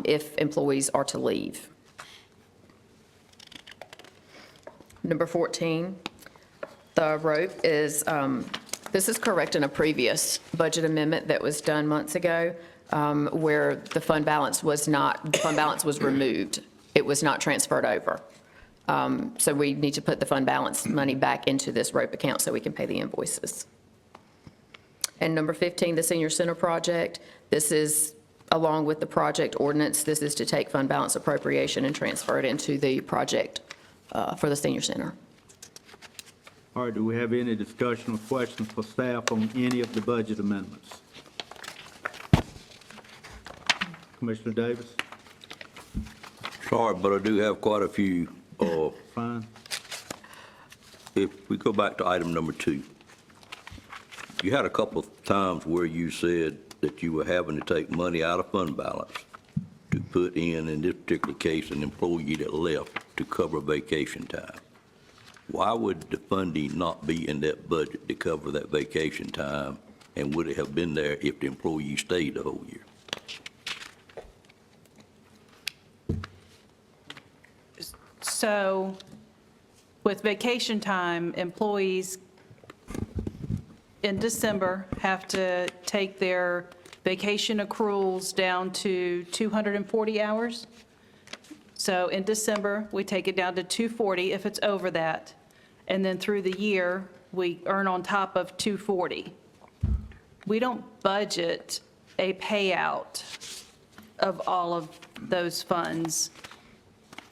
if employees are to leave. Number 14, the ROPE is, this is correcting a previous budget amendment that was done months ago, where the fund balance was removed. It was not transferred over. So we need to put the fund balance money back into this ROPE account so we can pay the invoices. And number 15, the senior center project. This is along with the project ordinance. This is to take fund balance appropriation and transfer it into the project for the senior center. All right, do we have any discussion or questions for staff on any of the budget amendments? Commissioner Davis? Sorry, but I do have quite a few. Fine. If we go back to item number 2, you had a couple of times where you said that you were having to take money out of fund balance to put in this particular case, an employee that left to cover vacation time. Why would the funding not be in that budget to cover that vacation time, and would it have been there if the employee stayed the whole year? So with vacation time, employees in December have to take their vacation accruals down to 240 hours. So in December, we take it down to 240 if it's over that. And then through the year, we earn on top of 240. We don't budget a payout of all of those funds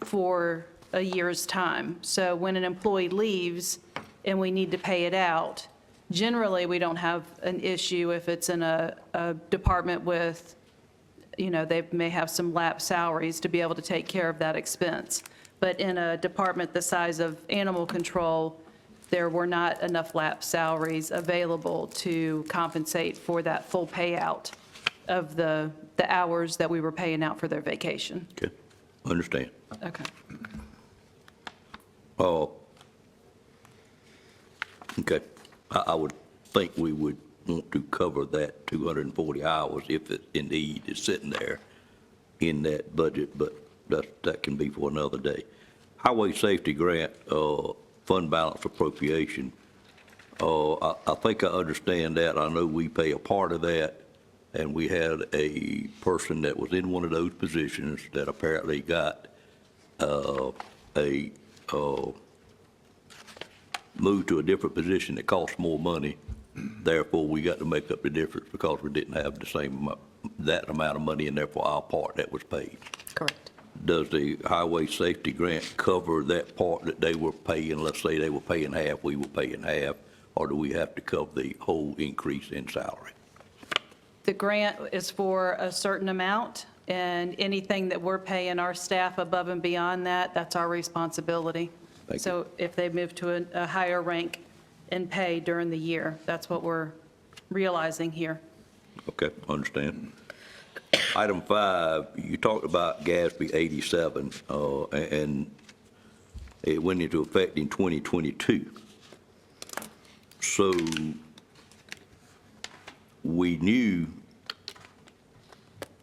for a year's time. So when an employee leaves and we need to pay it out, generally, we don't have an issue if it's in a department with, they may have some lapsed salaries to be able to take care of that expense. But in a department the size of animal control, there were not enough lapsed salaries available to compensate for that full payout of the hours that we were paying out for their vacation. Okay, understand. Okay. Okay, I would think we would want to cover that 240 hours if it indeed is sitting there in that budget, but that can be for another day. Highway safety grant, fund balance appropriation, I think I understand that. I know we pay a part of that, and we had a person that was in one of those positions that apparently got moved to a different position that costs more money. Therefore, we got to make up the difference because we didn't have the same, that amount of money in there for our part that was paid. Correct. Does the highway safety grant cover that part that they were paying? Let's say they were paying half, we were paying half, or do we have to cover the whole increase in salary? The grant is for a certain amount, and anything that we're paying our staff above and beyond that, that's our responsibility. Thank you. So if they move to a higher rank in pay during the year, that's what we're realizing here. Okay, understand. Item 5, you talked about GASB 87, and it went into effect in 2022. So we knew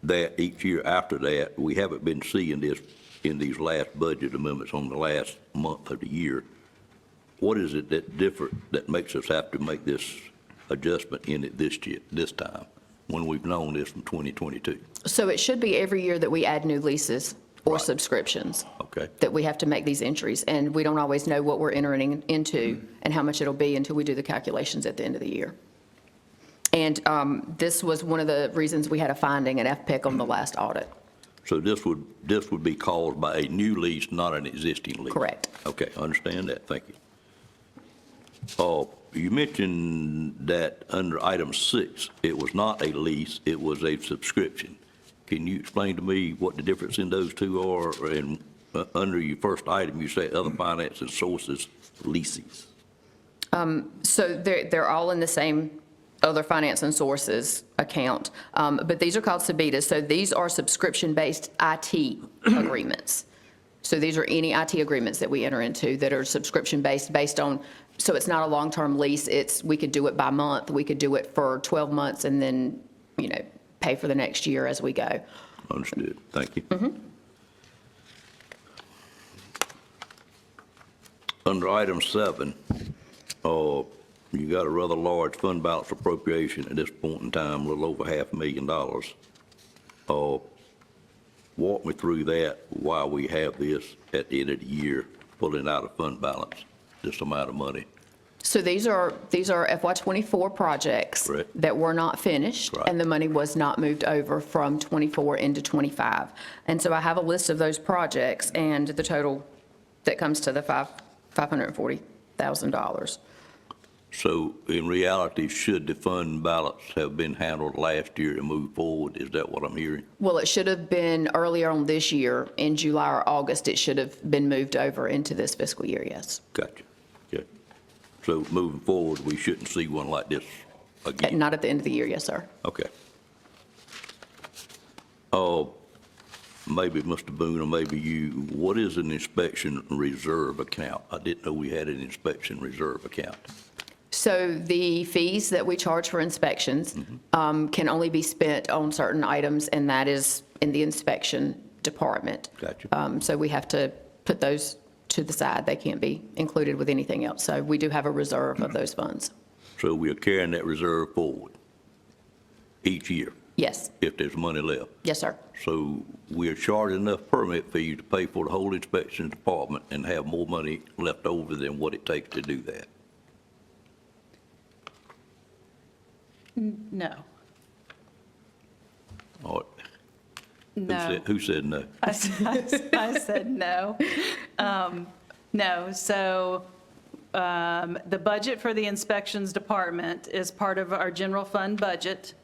that each year after that, we haven't been seeing this in these last budget amendments on the last month of the year. What is it that different that makes us have to make this adjustment in it this time, when we've known this from 2022? So it should be every year that we add new leases or Right. subscriptions. Okay. Okay. that we have to make these entries, and we don't always know what we're entering into and how much it'll be until we do the calculations at the end of the year. And this was one of the reasons we had a finding at FPIC on the last audit. So this would be caused by a new lease, not an existing lease? Correct. Okay, I understand that, thank you. You mentioned that under item 6, it was not a lease, it was a subscription. Can you explain to me what the difference in those two are? And under your first item, you say other financing sources, leases. So they're all in the same other finance and sources account, but these are called SABITAs. So these are subscription-based IT agreements. So these are any IT agreements that we enter into that are subscription-based, based on, so it's not a long-term lease. We could do it by month, we could do it for 12 months, and then, pay for the next year as we go. Understood, thank you. Under item 7, you got a rather large fund balance appropriation at this point in time, a little over $500,000. Walk me through that, why we have this at the end of the year, pulling out of fund balance, this amount of money. So these are FY24 projects Correct. that were not finished, Right. and the money was not moved over from '24 into '25. And so I have a list of those projects and the total that comes to the $540,000. So in reality, should the fund balance have been handled last year to move forward? Is that what I'm hearing? Well, it should have been earlier on this year, in July or August, it should have been moved over into this fiscal year, yes. Gotcha. Okay. So moving forward, we shouldn't see one like this again? Not at the end of the year, yes, sir. Okay. Maybe Mr. Boone or maybe you, what is an inspection reserve account? I didn't know we had an inspection reserve account. So the fees that we charge for inspections can only be spent on certain items, and that is in the inspection department. Gotcha. So we have to put those to the side. They can't be included with anything else. So we do have a reserve of those funds. So we are carrying that reserve forward each year, Yes, if there's money left. yes, sir. So we are charging enough permit fees to pay for the whole inspection department and have more money left over than what it takes to do that. No. All right. No. Who said no? I said no. No, so the budget for the inspections department is part of our general fund budget,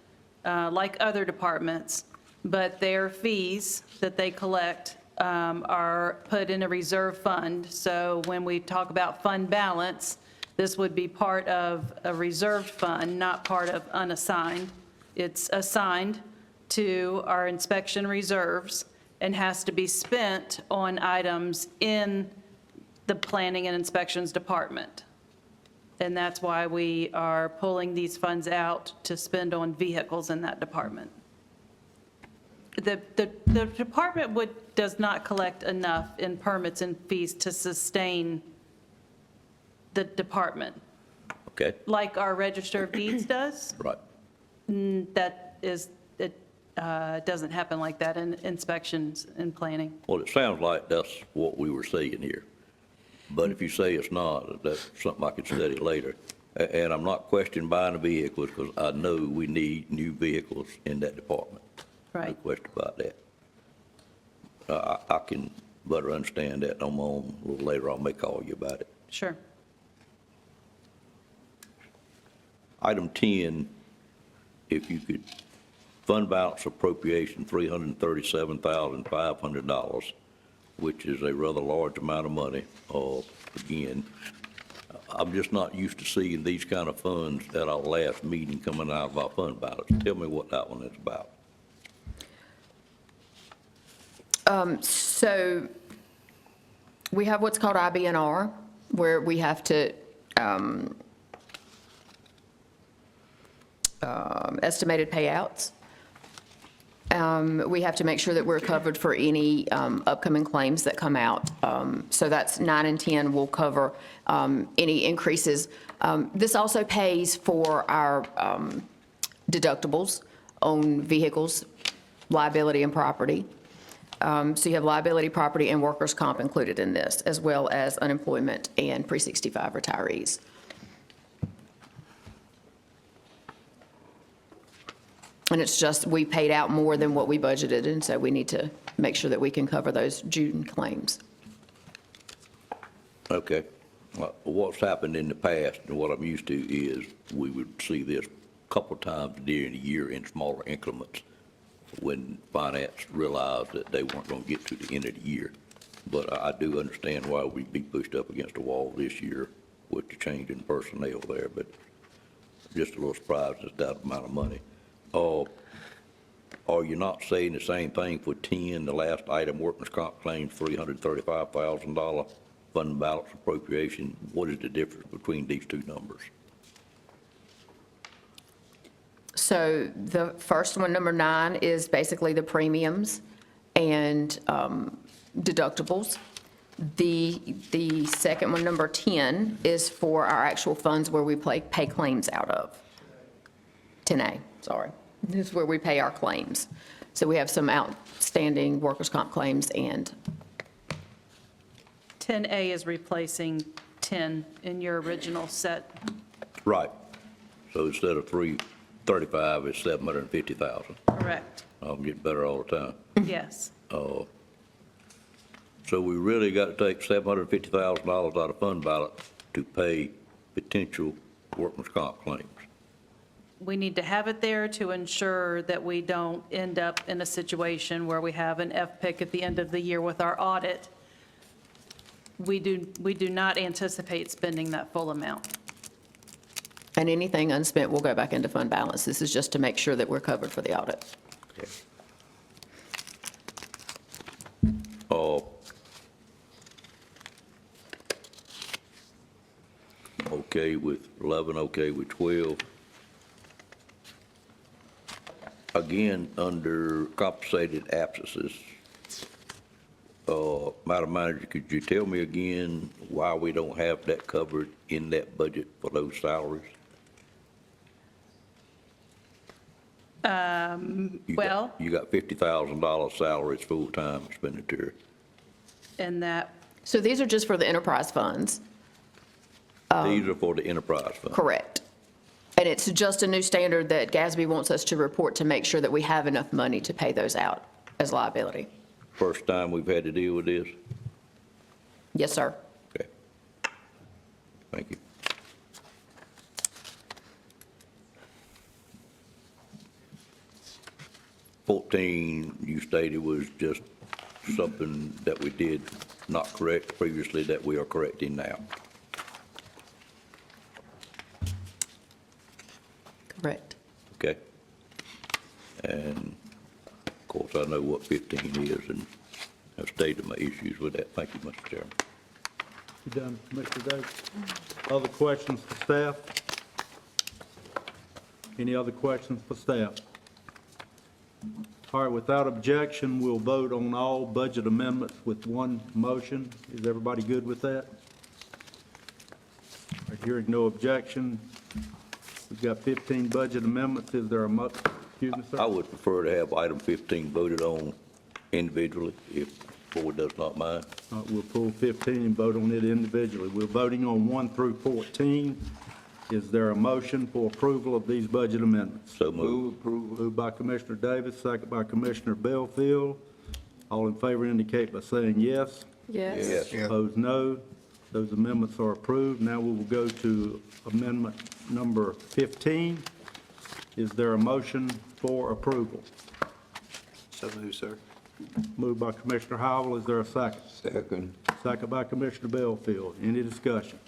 like other departments, but their fees that they collect are put in a reserve fund. So when we talk about fund balance, this would be part of a reserved fund, not part of unassigned. It's assigned to our inspection reserves and has to be spent on items in the planning and inspections department. And that's why we are pulling these funds out to spend on vehicles in that department. The department does not collect enough in permits and fees to sustain the department, Okay, like our Register of Deeds does. right. That is, it doesn't happen like that in inspections and planning. Well, it sounds like that's what we were saying here. But if you say it's not, that's something I could study later. And I'm not questioning buying the vehicles because I know we need new vehicles in that department. No Right. question about that. I can better understand that on my own. A little later, I'll may call you about it. Sure. Item 10, if you could, fund balance appropriation, $337,500, which is a rather large amount of money. Again, I'm just not used to seeing these kind of funds at our last meeting coming out of our fund balance. Tell me what that one is about. So we have what's called IBNR, where we have to estimated payouts. We have to make sure that we're covered for any upcoming claims that come out. So that's 9 and 10 will cover any increases. This also pays for our deductibles on vehicles, liability, and property. So you have liability, property, and workers' comp included in this, as well as unemployment and pre-65 retirees. And it's just, we paid out more than what we budgeted, and so we need to make sure that we can cover those June claims. Okay. What's happened in the past and what I'm used to is we would see this a couple times during the year in smaller increments when finance realized that they weren't going to get to the end of the year. But I do understand why we'd be pushed up against a wall this year with the change in personnel there, but just a little surprised at that amount of money. Are you not saying the same thing for 10, the last item, workman's comp claims, $335,000 fund balance appropriation? What is the difference between these two numbers? So the first one, number 9, is basically the premiums and deductibles. The second one, number 10, is for our actual funds where we pay claims out of. 10A, sorry. This is where we pay our claims. So we have some outstanding workers' comp claims and 10A is replacing 10 in your original set. Right. So instead of 335, it's 750,000. Correct. I'm getting better all the time. Yes. So we really got to take $750,000 out of fund balance to pay potential workman's comp claims. We need to have it there to ensure that we don't end up in a situation where we have an FPIC at the end of the year with our audit. We do not anticipate spending that full amount. And anything unspent will go back into fund balance. This is just to make sure that we're covered for the audit. Okay with 11, okay with 12. Again, under compensated absences, Madam Manager, could you tell me again why we don't have that covered in that budget for those salaries? Well, You got $50,000 salaries, full-time expenditure. and that, So these are just for the enterprise funds. These are for the enterprise fund. Correct. And it's just a new standard that GASB wants us to report to make sure that we have enough money to pay those out as liability. First time we've had to deal with this? Yes, sir. Okay. Thank you. $14, you stated was just something that we did not correct previously that we are correcting now. Correct. Okay? And of course, I know what 15 is and have stated my issues with that. Thank you, Mr. Chairman. You done, Mr. Davis? Other questions for staff? Any other questions for staff? All right, without objection, we'll vote on all budget amendments with one motion. Is everybody good with that? All right, hearing no objection, we've got 15 budget amendments. Is there a excuse me, sir? I would prefer to have item 15 voted on individually, if the board does not mind. We'll pull 15 and vote on it individually. We're voting on 1 through 14. Is there a motion for approval of these budget amendments? So moved. Move approval. Moved by Commissioner Davis, second by Commissioner Belfield. All in favor indicate by saying yes. Yes. Opposed, no. Those amendments are approved. Now we will go to amendment number 15. Is there a motion for approval? So moved, sir. Moved by Commissioner Howell. Is there a second? Second. Second by Commissioner Belfield. Any discussion?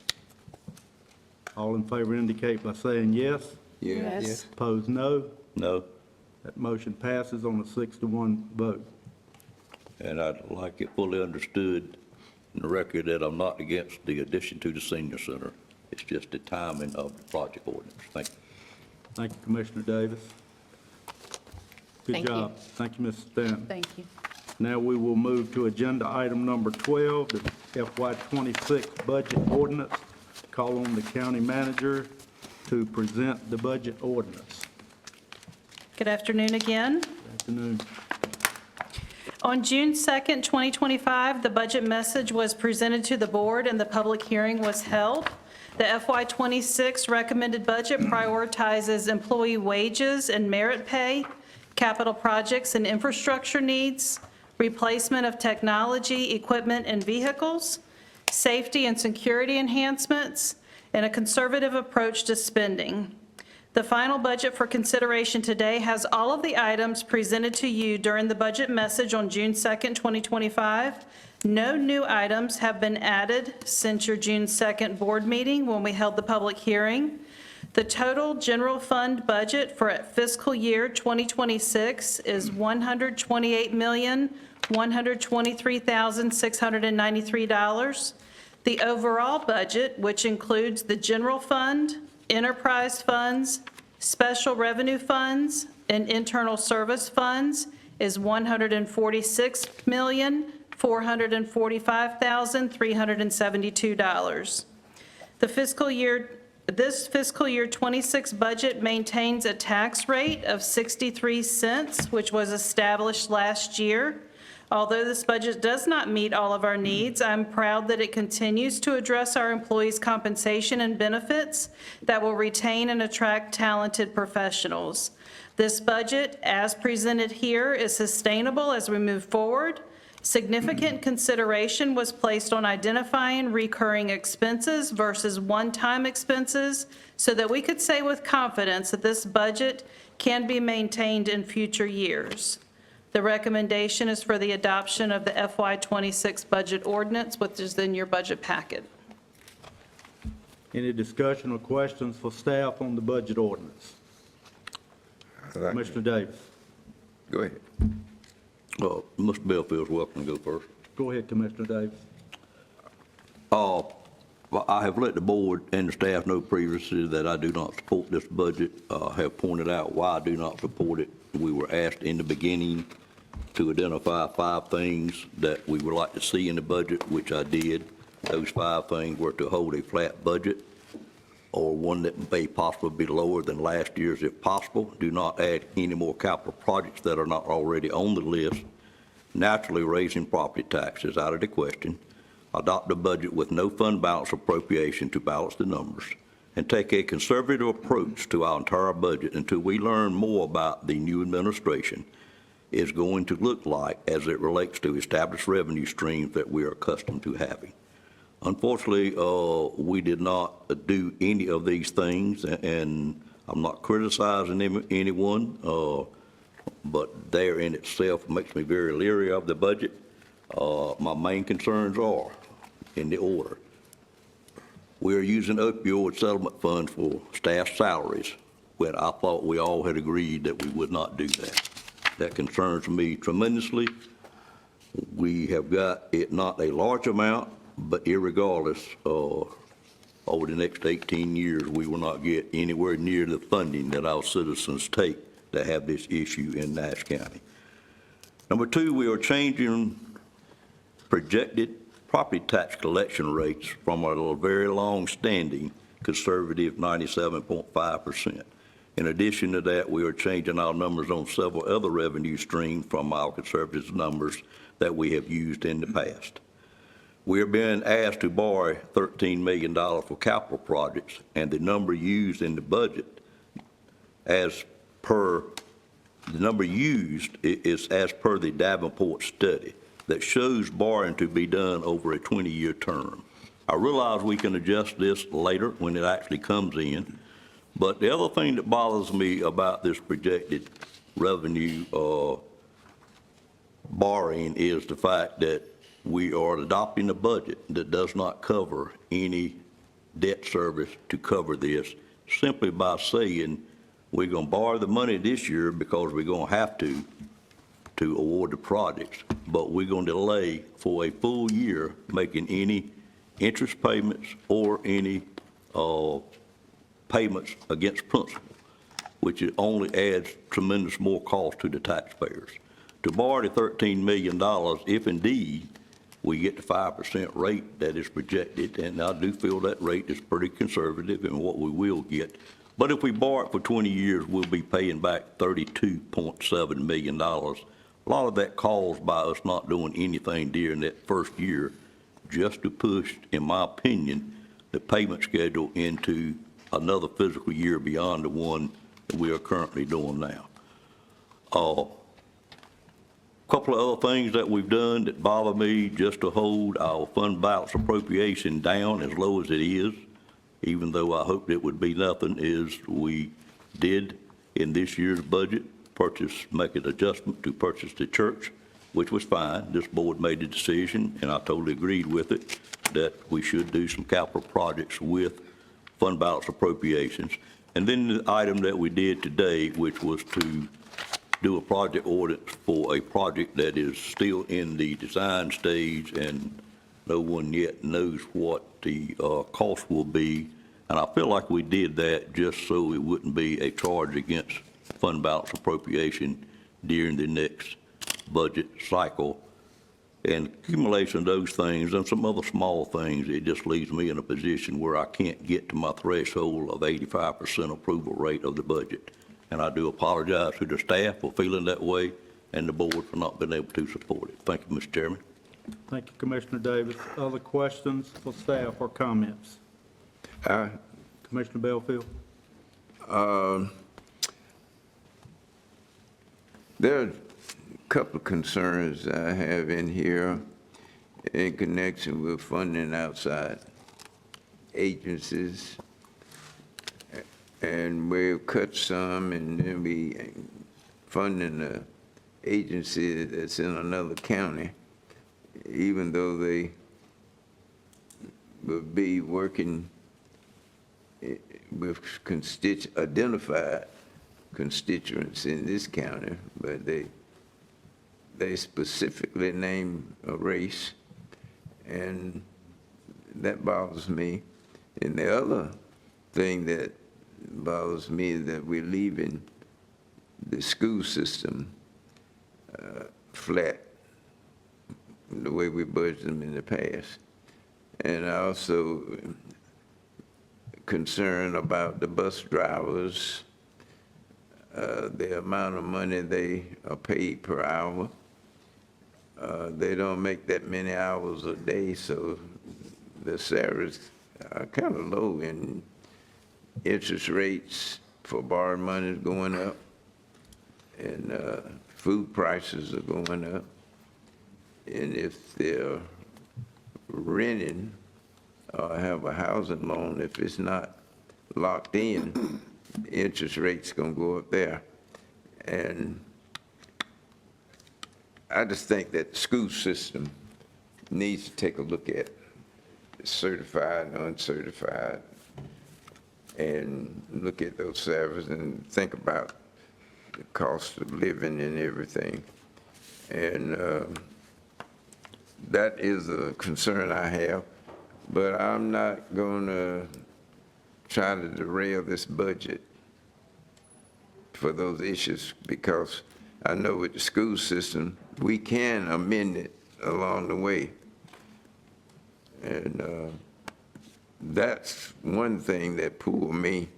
All in favor indicate by saying yes. Yes. Opposed, no. No? That motion passes on a 6-1 vote. And I'd like it fully understood in the record that I'm not against the addition to the senior center. It's just the timing of the project ordinance. Thank you. Thank you, Commissioner Davis. Good Thank you. job. Thank you, Mr. Stanton. thank you. Now we will move to agenda item number 12, the FY26 budget ordinance. Call on the county manager to present the budget ordinance. Good afternoon again. Good afternoon. On June 2nd, 2025, the budget message was presented to the board and the public hearing was held. The FY26 recommended budget prioritizes employee wages and merit pay, capital projects and infrastructure needs, replacement of technology, equipment, and vehicles, safety and security enhancements, and a conservative approach to spending. The final budget for consideration today has all of the items presented to you during the budget message on June 2nd, 2025. No new items have been added since your June 2nd board meeting when we held the public hearing. The total general fund budget for fiscal year 2026 is $128,123,693. The overall budget, which includes the general fund, enterprise funds, special revenue funds, and internal service funds, is $146,445,372. This fiscal year 26 budget maintains a tax rate of 63 cents, which was established last year. Although this budget does not meet all of our needs, I'm proud that it continues to address our employees' compensation and benefits that will retain and attract talented professionals. This budget, as presented here, is sustainable as we move forward. Significant consideration was placed on identifying recurring expenses versus one-time expenses so that we could say with confidence that this budget can be maintained in future years. The recommendation is for the adoption of the FY26 budget ordinance, which is in your budget packet. Any discussion or questions for staff on the budget ordinance? Commissioner Davis. Go ahead. Mr. Bellfield's welcome to go first. Go ahead, Commissioner Davis. Well, I have let the board and the staff know previously that I do not support this budget. I have pointed out why I do not support it. We were asked in the beginning to identify 5 things that we would like to see in the budget, which I did. Those 5 things were to hold a flat budget, or one that may possibly be lower than last year's if possible. Do not add any more capital projects that are not already on the list. Naturally, raising property taxes out of the question. Adopt a budget with no fund balance appropriation to balance the numbers. And take a conservative approach to our entire budget until we learn more about the new administration is going to look like as it relates to established revenue streams that we are accustomed to having. Unfortunately, we did not do any of these things, and I'm not criticizing anyone, but there in itself makes me very leery of the budget. My main concerns are in the order. We are using opioid settlement funds for staff salaries, when I thought we all had agreed that we would not do that. That concerns me tremendously. We have got it not a large amount, but irregardless, over the next 18 years, we will not get anywhere near the funding that our citizens take to have this issue in Nash County. Number 2, we are changing projected property tax collection rates from a very long-standing conservative 97.5%. In addition to that, we are changing our numbers on several other revenue streams from our conservative numbers that we have used in the past. We are being asked to borrow $13 million for capital projects, and the number used in the budget is as per the Davenport study that shows borrowing to be done over a 20-year term. I realize we can adjust this later when it actually comes in, but the other thing that bothers me about this projected revenue borrowing is the fact that we are adopting a budget that does not cover any debt service to cover this, simply by saying we're going to borrow the money this year because we're going to have to award the projects, but we're going to delay for a full year making any interest payments or any payments against principal, which it only adds tremendous more cost to the taxpayers. To borrow the $13 million, if indeed we get the 5% rate that is projected, and I do feel that rate is pretty conservative in what we will get, but if we borrow it for 20 years, we'll be paying back $32.7 million A lot of that caused by us not doing anything during that first year, just to push, in my opinion, the payment schedule into another fiscal year beyond the one that we are currently doing now. Couple of other things that we've done that bother me, just to hold our fund balance appropriation down as low as it is, even though I hoped it would be nothing, is we did in this year's budget make an adjustment to purchase the church, which was fine. This board made the decision, and I totally agreed with it, that we should do some capital projects with fund balance appropriations. And then the item that we did today, which was to do a project ordinance for a project that is still in the design stage, and no one yet knows what the cost will be. And I feel like we did that just so it wouldn't be a charge against fund balance appropriation during the next budget cycle. And accumulation of those things and some other small things, it just leaves me in a position where I can't get to my threshold of 85% approval rate of the budget. And I do apologize to the staff for feeling that way and the board for not being able to support it. Thank you, Mr. Chairman. Thank you, Commissioner Davis. Other questions for staff or comments? Commissioner Belfield? There are a couple of concerns I have in here in connection with funding outside agencies. And we've cut some, and then we funding the agency that's in another county, even though they would be working with identified constituents in this county, but they specifically name a race, and that bothers me. And the other thing that bothers me is that we're leaving the school system flat the way we budgeted them in the past. And I also concerned about the bus drivers, the amount of money they are paid per hour. They don't make that many hours a day, so the salaries are kind of low, and interest rates for borrowed money is going up, and food prices are going up. And if they're renting or have a housing loan, if it's not locked in, the interest rate's gonna go up there. And I just think that the school system needs to take a look at certified and uncertified, and look at those salaries and think about the cost of living and everything. And that is a concern I have, but I'm not going to try to derail this budget for those issues, because I know with the school system, we can amend it along the way. And that's one thing that pulled me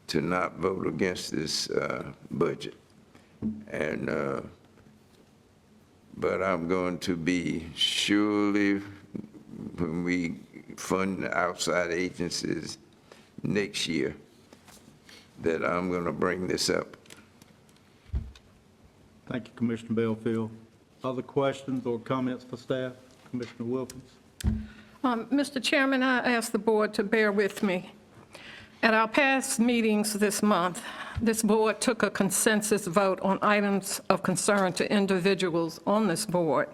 to not vote against this budget. And but I'm going to be surely, when we fund outside agencies next year, that I'm going to bring this up. Thank you, Commissioner Belfield. Other questions or comments for staff? Commissioner Wilkins? Mr. Chairman, I ask the board to bear with me. At our past meetings this month, this board took a consensus vote on items of concern to individuals on this board.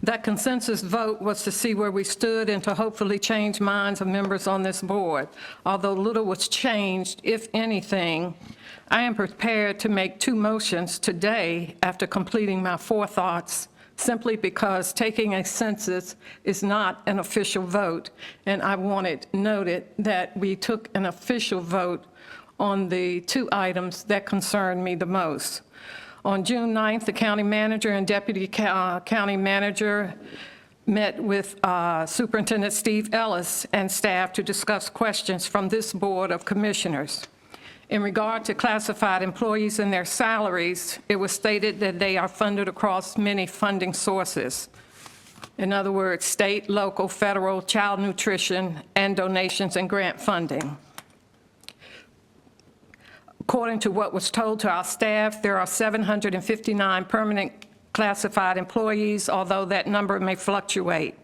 That consensus vote was to see where we stood and to hopefully change minds of members on this board. Although little was changed, if anything, I am prepared to make 2 motions today after completing my forethoughts, simply because taking a census is not an official vote, and I want it noted that we took an official vote on the 2 items that concern me the most. On June 9th, the county manager and deputy county manager met with Superintendent Steve Ellis and staff to discuss questions from this Board of Commissioners. In regard to classified employees and their salaries, it was stated that they are funded across many funding sources. In other words, state, local, federal, child nutrition, and donations and grant funding. According to what was told to our staff, there are 759 permanent classified employees, although that number may fluctuate.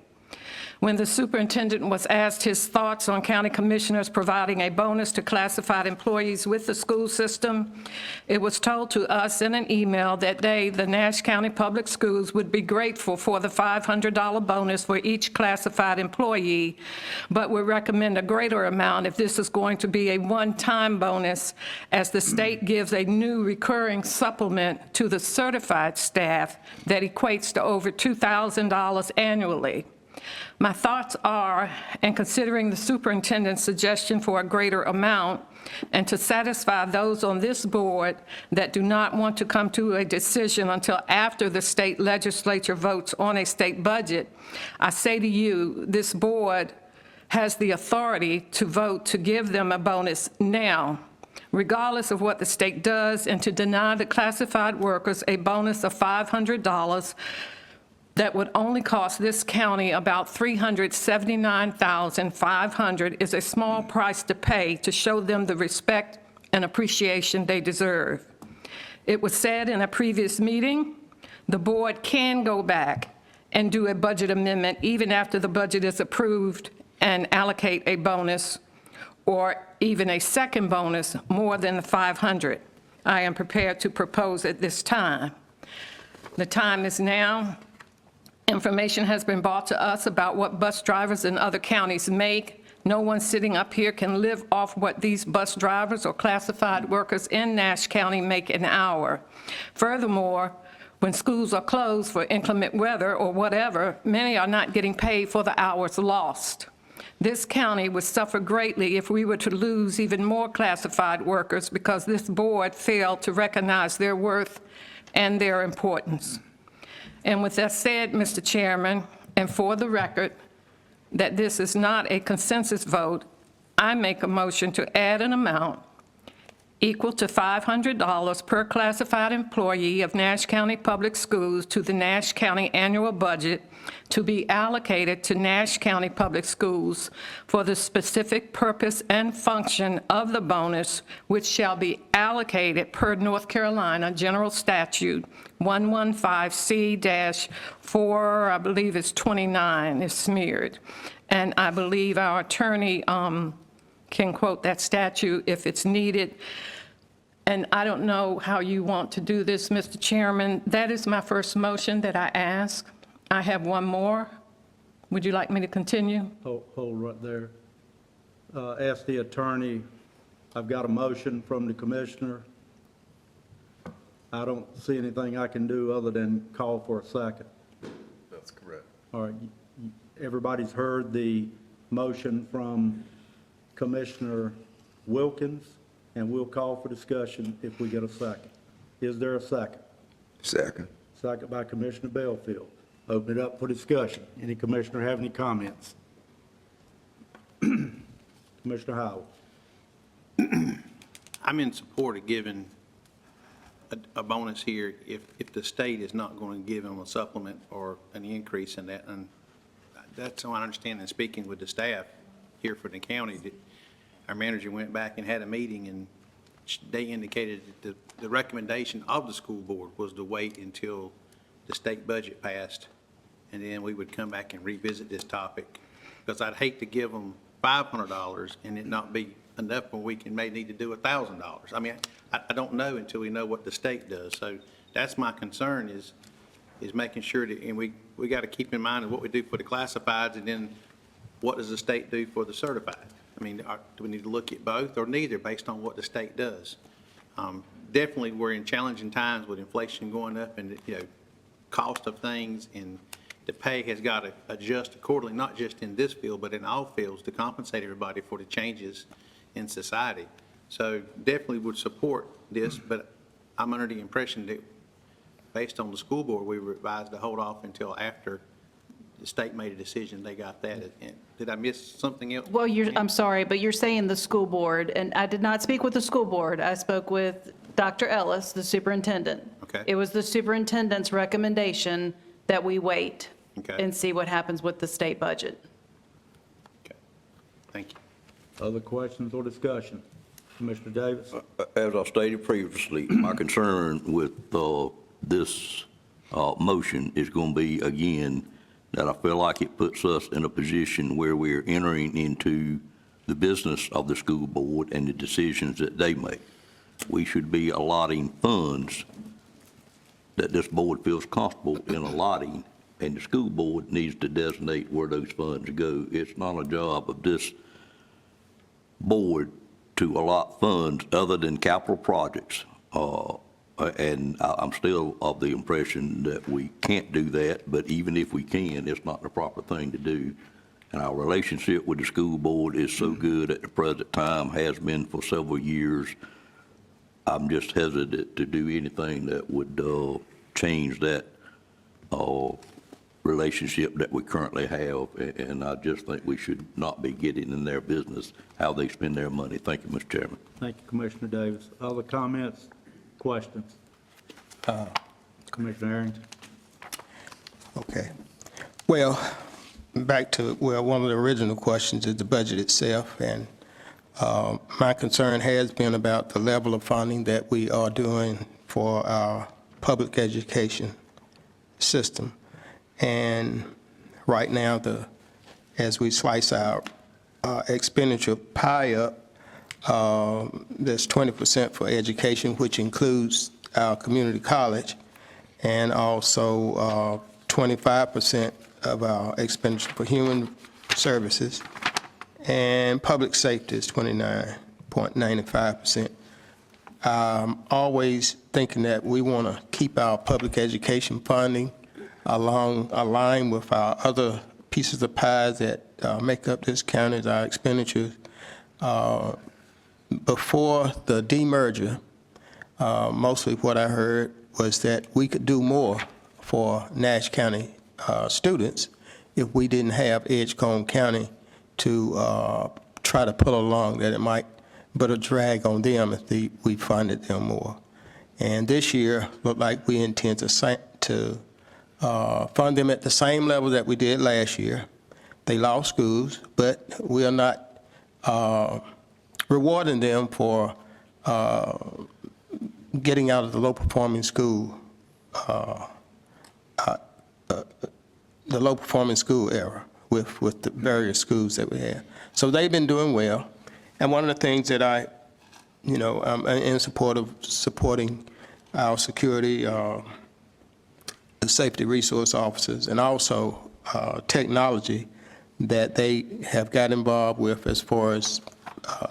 When the superintendent was asked his thoughts on county commissioners providing a bonus to classified employees with the school system, it was told to us in an email that they, the Nash County Public Schools, would be grateful for the $500 bonus for each classified employee, but would recommend a greater amount if this is going to be a one-time bonus, as the state gives a new recurring supplement to the certified staff that equates to over $2,000 annually. My thoughts are, and considering the superintendent's suggestion for a greater amount, and to satisfy those on this board that do not want to come to a decision until after the state legislature votes on a state budget, I say to you, this board has the authority to vote to give them a bonus now, regardless of what the state does, and to deny the classified workers a bonus of $500 that would only cost this county about $379,500 is a small price to pay to show them the respect and appreciation they deserve. It was said in a previous meeting, the board can go back and do a budget amendment even after the budget is approved and allocate a bonus or even a second bonus more than the $500. I am prepared to propose at this time. The time is now. Information has been brought to us about what bus drivers in other counties make. No one sitting up here can live off what these bus drivers or classified workers in Nash County make an hour. Furthermore, when schools are closed for inclement weather or whatever, many are not getting paid for the hours lost. This county would suffer greatly if we were to lose even more classified workers because this board failed to recognize their worth and their importance. And with that said, Mr. Chairman, and for the record, that this is not a consensus vote, I make a motion to add an amount equal to $500 per classified employee of Nash County Public Schools to the Nash County annual budget to be allocated to Nash County Public Schools for the specific purpose and function of the bonus, which shall be allocated per North Carolina General Statute 115C-4, I believe it's 29, is smeared. And I believe our attorney can quote that statute if it's needed. And I don't know how you want to do this, Mr. Chairman. That is my first motion that I ask. I have one more. Would you like me to continue? Hold right there. Ask the attorney, I've got a motion from the commissioner. I don't see anything I can do other than call for a second. That's correct. All right, everybody's heard the motion from Commissioner Wilkins, and we'll call for discussion if we get a second. Is there a second? Second. Second by Commissioner Belfield. Open it up for discussion. Any commissioner have any comments? Commissioner Howell. I'm in support of giving a bonus here if the state is not going to give them a supplement or an increase in that. And that's how I understand in speaking with the staff here for the county, that our manager went back and had a meeting, and they indicated that the recommendation of the school board was to wait until the state budget passed, and then we would come back and revisit this topic. Because I'd hate to give them $500 and it not be enough when we may need to do $1,000. I mean, I don't know until we know what the state does. So that's my concern is making sure that, and we got to keep in mind what we do for the classifieds, and then what does the state do for the certified? I mean, do we need to look at both or neither based on what the state does? Definitely, we're in challenging times with inflation going up and, cost of things, and the pay has got to adjust accordingly, not just in this field, but in all fields, to compensate everybody for the changes in society. So definitely would support this, but I'm under the impression that based on the school board, we were advised to hold off until after the state made a decision, they got that. And did I miss something else? Well, I'm sorry, but you're saying the school board, and I did not speak with the school board. I spoke with Dr. Ellis, the superintendent. Okay. It was the superintendent's recommendation that we wait Okay. and see what happens with the state budget. Okay. Thank you. Other questions or discussion? Commissioner Davis? As I stated previously, my concern with this motion is going to be, again, that I feel like it puts us in a position where we're entering into the business of the school board and the decisions that they make. We should be allotting funds that this board feels comfortable in allotting, and the school board needs to designate where those funds go. It's not a job of this board to allot funds other than capital projects. And I'm still of the impression that we can't do that, but even if we can, it's not the proper thing to do. And our relationship with the school board is so good at the present time, has been for several years. I'm just hesitant to do anything that would change that relationship that we currently have, and I just think we should not be getting in their business, how they spend their money. Thank you, Mr. Chairman. Thank you, Commissioner Davis. Other comments, questions? Commissioner Arrington? Okay. Well, back to, one of the original questions is the budget itself, and my concern has been about the level of funding that we are doing for our public education system. And right now, as we slice our expenditure pie up, there's 20% for education, which includes our community college, and also 25% of our expenditure for human services, and public safety is 29.95%. Always thinking that we want to keep our public education funding aligned with our other pieces of pie that make up this county, our expenditures. Before the demerger, mostly what I heard was that we could do more for Nash County students if we didn't have Edgecombe County to try to pull along, that it might put a drag on them if we funded them more. And this year, look like we intend to fund them at the same level that we did last year. They lost schools, but we are not rewarding them for getting out of the low-performing school, the low-performing school era with the various schools that we have. So they've been doing well. And one of the things that I'm in support of supporting our security, the safety resource officers, and also technology that they have got involved with as far as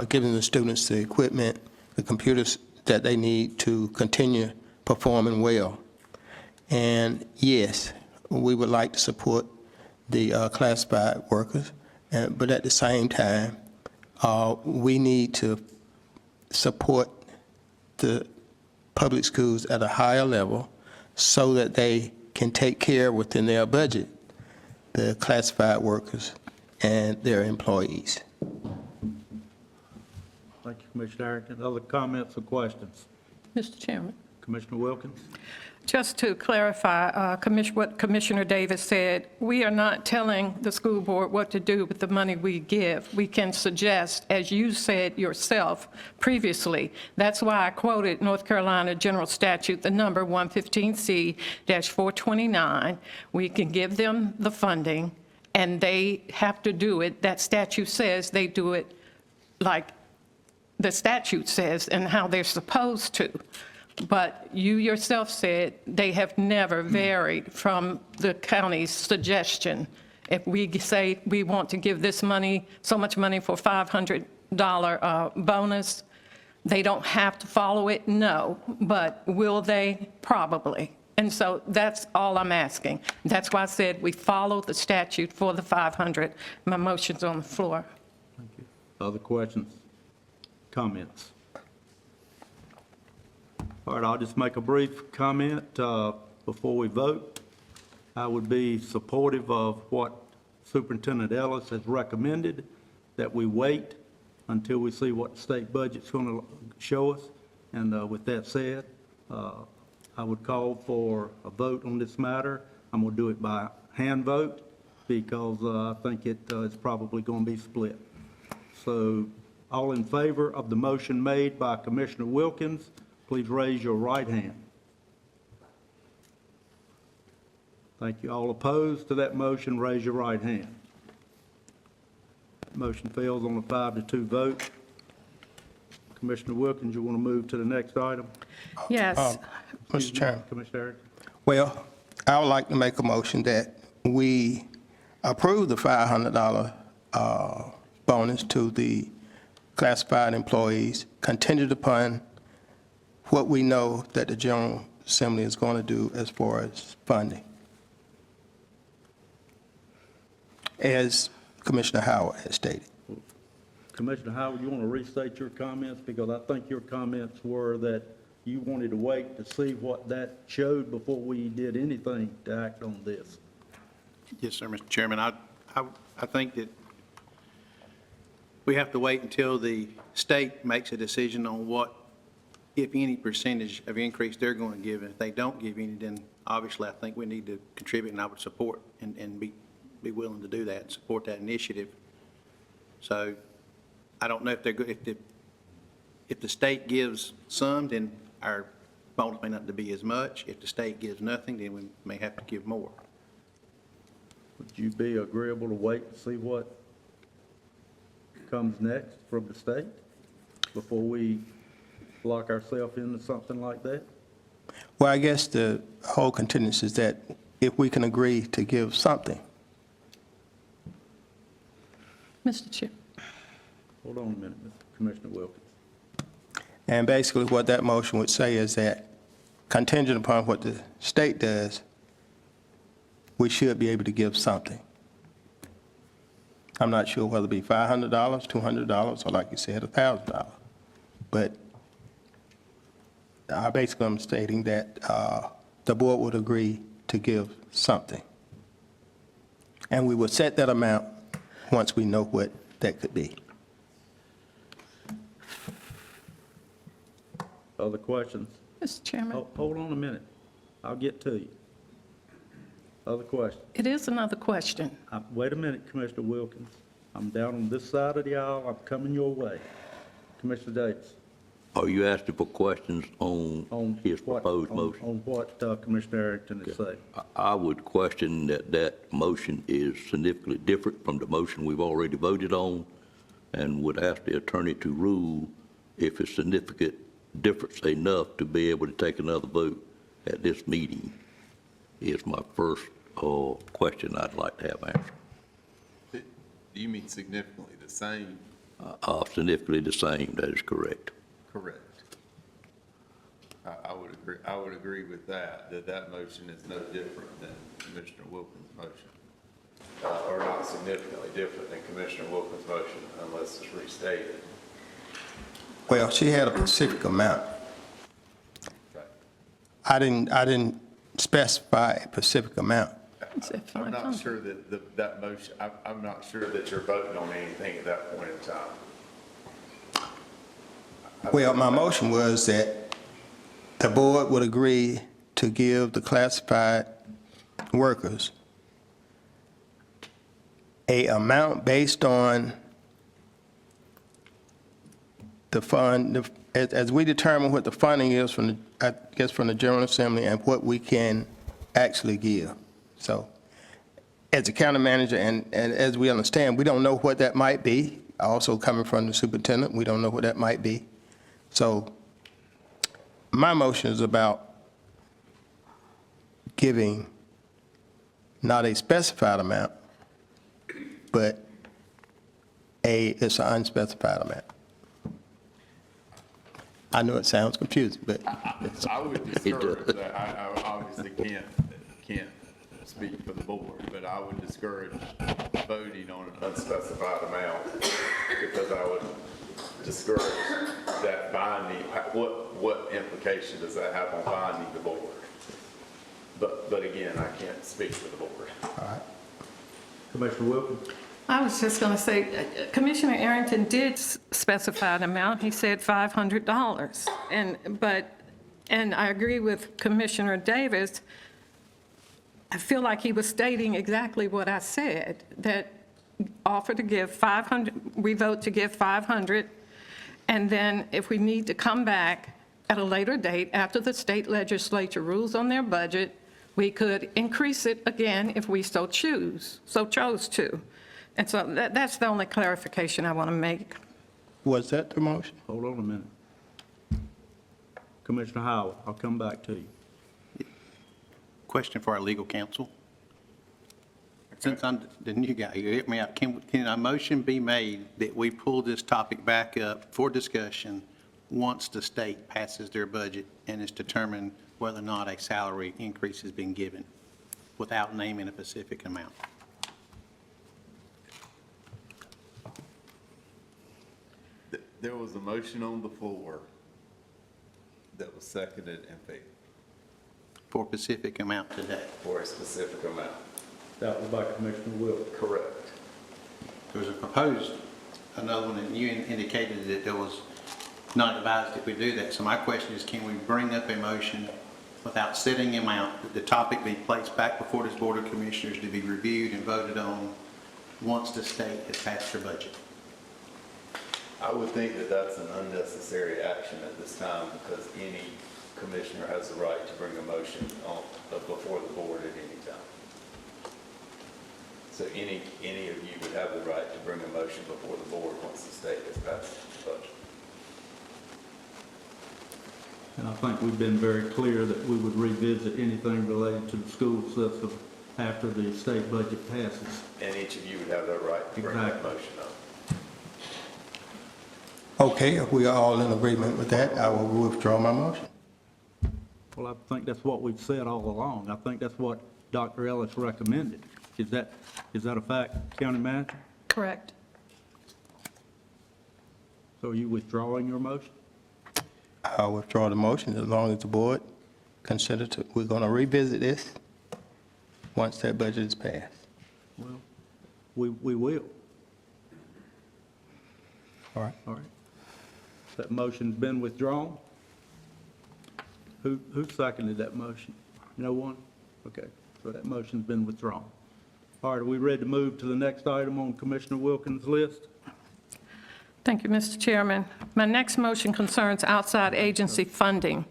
giving the students the equipment, the computers that they need to continue performing well. And yes, we would like to support the classified workers, but at the same time, we need to support the public schools at a higher level so that they can take care within their budget the classified workers and their employees. Thank you, Commissioner Arrington. Other comments or questions? Mr. Chairman. Commissioner Wilkins? Just to clarify what Commissioner Davis said, we are not telling the school board what to do with the money we give. We can suggest, as you said yourself previously, that's why I quoted North Carolina General Statute, the number 115C-429. We can give them the funding, and they have to do it. That statute says they do it like the statute says and how they're supposed to. But you yourself said they have never varied from the county's suggestion. If we say we want to give this money, so much money for $500 bonus, they don't have to follow it? No. But will they? Probably. And so that's all I'm asking. That's why I said we follow the statute for the 500. My motion's on the floor. Thank you. Other questions? Comments? All right, I'll just make a brief comment before we vote. I would be supportive of what Superintendent Ellis has recommended, that we wait until we see what the state budget's going to show us. And with that said, I would call for a vote on this matter. I'm going to do it by hand vote because I think it's probably going to be split. So all in favor of the motion made by Commissioner Wilkins, please raise your right hand. Thank you. All opposed to that motion, raise your right hand. Motion fails on a 5-2 vote. Commissioner Wilkins, you want to move to the next item? Yes. Mr. Chairman. Commissioner Erickson? Well, I would like to make a motion that we approve the $500 bonus to the classified employees contingent upon what we know that the General Assembly is going to do as far as funding. As Commissioner Howard has stated. Commissioner Howard, you want to restate your comments? Because I think your comments were that you wanted to wait to see what that showed before we did anything to act on this. Yes, sir, Mr. Chairman. I think that we have to wait until the state makes a decision on what, if any, percentage of increase they're going to give. And if they don't give any, then obviously I think we need to contribute, and I would support and be willing to do that and support that initiative. So I don't know if they're good, if the state gives some, then our bonus may not be as much. If the state gives nothing, then we may have to give more. Would you be agreeable to wait and see what comes next from the state before we lock ourselves into something like that? Well, I guess the whole contingency is that if we can agree to give something. Mr. Chair. Hold on a minute, Commissioner Wilkins. And basically what that motion would say is that contingent upon what the state does, we should be able to give something. I'm not sure whether it be $500, $200, or like you said, $1,000. But basically I'm stating that the board would agree to give something. And we would set that amount once we know what that could be. Other questions? Mr. Chairman, Hold on a minute. I'll get to you. Other questions? it is another question. Wait a minute, Commissioner Wilkins. I'm down on this side of the aisle. I'm coming your way. Commissioner Davis. Are you asking for questions on his proposed motion? On what Commissioner Erickson is saying. I would question that motion is significantly different from the motion we've already voted on, and would ask the attorney to rule if it's significant difference enough to be able to take another vote at this meeting, is my first question I'd like to have answered. Do you mean significantly the same? Significantly the same, that is correct. Correct. I would agree with that motion is no different than Commissioner Wilkins' motion. Or not significantly different than Commissioner Wilkins' motion unless it's restated. Well, she had a specific amount. I didn't specify a specific amount. I'm not sure that motion, I'm not sure that you're voting on anything at that point in time. Well, my motion was that the board would agree to give the classified workers a amount based on the fund, as we determine what the funding is from the, I guess, from the General Assembly and what we can actually give. So as a county manager, and as we understand, we don't know what that might be. Also coming from the superintendent, we don't know what that might be. So my motion is about giving not a specified amount, but it's an unspecified amount. I know it sounds confusing, but I would discourage that. I obviously can't speak for the board, but I would discourage voting on an unspecified amount because I would discourage that binding. What implication does that have on binding the board? But again, I can't speak for the board. Commissioner Wilkins? I was just going to say, Commissioner Arrington did specify an amount. He said $500. And I agree with Commissioner Davis. I feel like he was stating exactly what I said, that offer to give 500, we vote to give 500, and then if we need to come back at a later date after the state legislature rules on their budget, we could increase it again if we so chose to. And so that's the only clarification I want to make. Was that the motion? Hold on a minute. Commissioner Howell, I'll come back to you. Question for our legal counsel. Since I'm the new guy, you hit me out. Can a motion be made that we pull this topic back up for discussion once the state passes their budget and it's determined whether or not a salary increase has been given, without naming a specific amount? There was a motion on the floor that was seconded and failed. For a specific amount today. For a specific amount. That was by Commissioner Wilkins. Correct. There was a proposed, another one, and you indicated that there was not advised if we do that. So my question is, can we bring up a motion without setting amount, that the topic be placed back before this Board of Commissioners to be reviewed and voted on once the state has passed their budget? I would think that that's an unnecessary action at this time because any commissioner has the right to bring a motion on, before the board at any time. So any of you would have the right to bring a motion before the board once the state has passed the budget. And I think we've been very clear that we would revisit anything related to the school system after the state budget passes. And each of you would have the right to bring that Exactly. motion up. Okay, if we are all in agreement with that, I will withdraw my motion. Well, I think that's what we've said all along. I think that's what Dr. Ellis recommended. Is that a fact, County Manager? Correct. So are you withdrawing your motion? I'll withdraw the motion as long as the board consider we're going to revisit this once that budget is passed. Well, we will. All right. All right. That motion's been withdrawn? Who seconded that motion? No one? Okay, so that motion's been withdrawn. All right, are we ready to move to the next item on Commissioner Wilkins' list? Thank you, Mr. Chairman. My next motion concerns outside agency funding.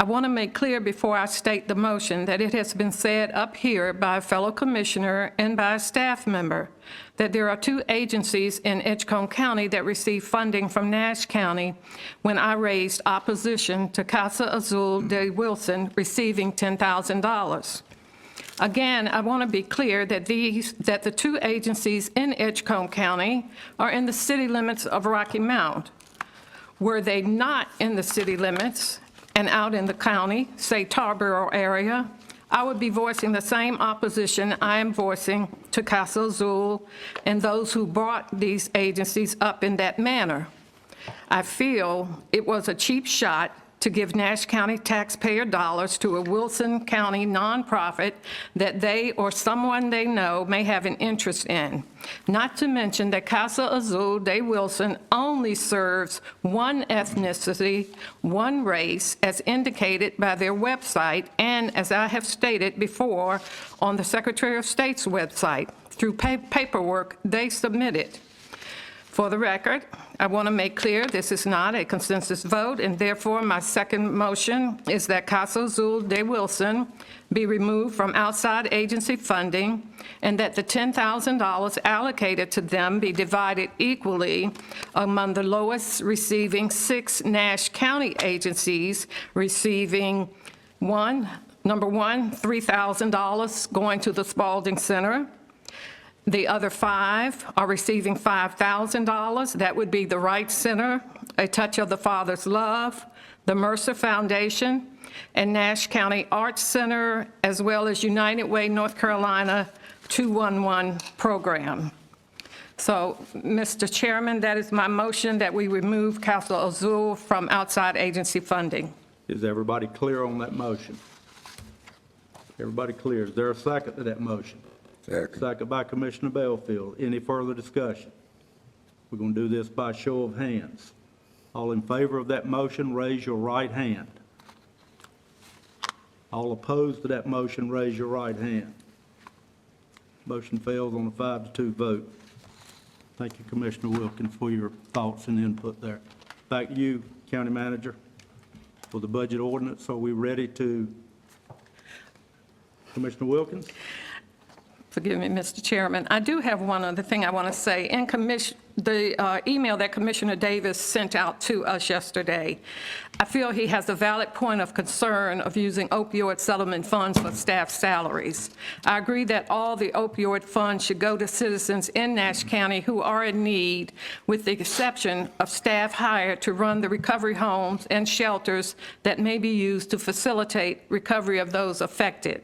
I want to make clear before I state the motion that it has been said up here by a fellow commissioner and by a staff member that there are two agencies in Edgecombe County that receive funding from Nash County when I raised opposition to Casa Azul de Wilson receiving $10,000. Again, I want to be clear that the two agencies in Edgecombe County are in the city limits of Rocky Mount. Were they not in the city limits and out in the county, say Tarboro area, I would be voicing the same opposition I am voicing to Casa Azul and those who brought these agencies up in that manner. I feel it was a cheap shot to give Nash County taxpayer dollars to a Wilson County nonprofit that they or someone they know may have an interest in. Not to mention that Casa Azul de Wilson only serves one ethnicity, one race, as indicated by their website and, as I have stated before, on the Secretary of State's website through paperwork they submitted. For the record, I want to make clear this is not a consensus vote, and therefore my second motion is that Casa Azul de Wilson be removed from outside agency funding and that the $10,000 allocated to them be divided equally among the lowest receiving 6 Nash County agencies receiving number one, $3,000 going to the Spalding Center. The other 5 are receiving $5,000. That would be the Wright Center, A Touch of the Father's Love, the Mercer Foundation, and Nash County Arts Center, as well as United Way, North Carolina 211 program. So, Mr. Chairman, that is my motion that we remove Casa Azul from outside agency funding. Is everybody clear on that motion? Everybody clear? Is there a second to that motion? Second. Second by Commissioner Belfield. Any further discussion? We're going to do this by show of hands. All in favor of that motion, raise your right hand. All opposed to that motion, raise your right hand. Motion fails on a 5-2 vote. Thank you, Commissioner Wilkins, for your thoughts and input there. Back to you, County Manager, for the budget ordinance. Are we ready to, Commissioner Wilkins? Forgive me, Mr. Chairman. I do have one other thing I want to say. In the email that Commissioner Davis sent out to us yesterday, I feel he has a valid point of concern of using opioid settlement funds for staff salaries. I agree that all the opioid funds should go to citizens in Nash County who are in need, with the exception of staff hired to run the recovery homes and shelters that may be used to facilitate recovery of those affected.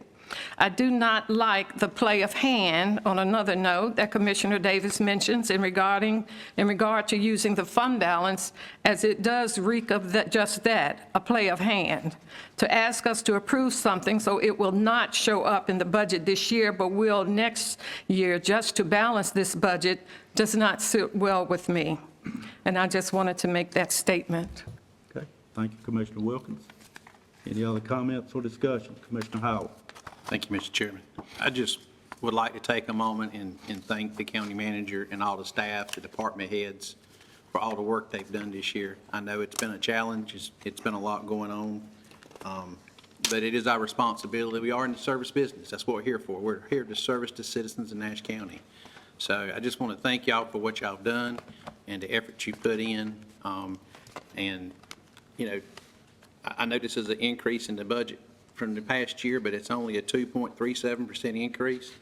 I do not like the play of hand, on another note, that Commissioner Davis mentions in regard to using the fund balance, as it does reek of just that, a play of hand, to ask us to approve something so it will not show up in the budget this year, but will next year, just to balance this budget, does not sit well with me. And I just wanted to make that statement. Okay, thank you, Commissioner Wilkins. Any other comments or discussion? Commissioner Howard. Thank you, Mr. Chairman. I just would like to take a moment and thank the county manager and all the staff, the department heads, for all the work they've done this year. I know it's been a challenge. It's been a lot going on. But it is our responsibility. We are in the service business. That's what we're here for. We're here to service the citizens of Nash County. So I just want to thank y'all for what y'all have done and the effort you put in. And, you know, I know this is an increase in the budget from the past year, but it's only a 2.37% increase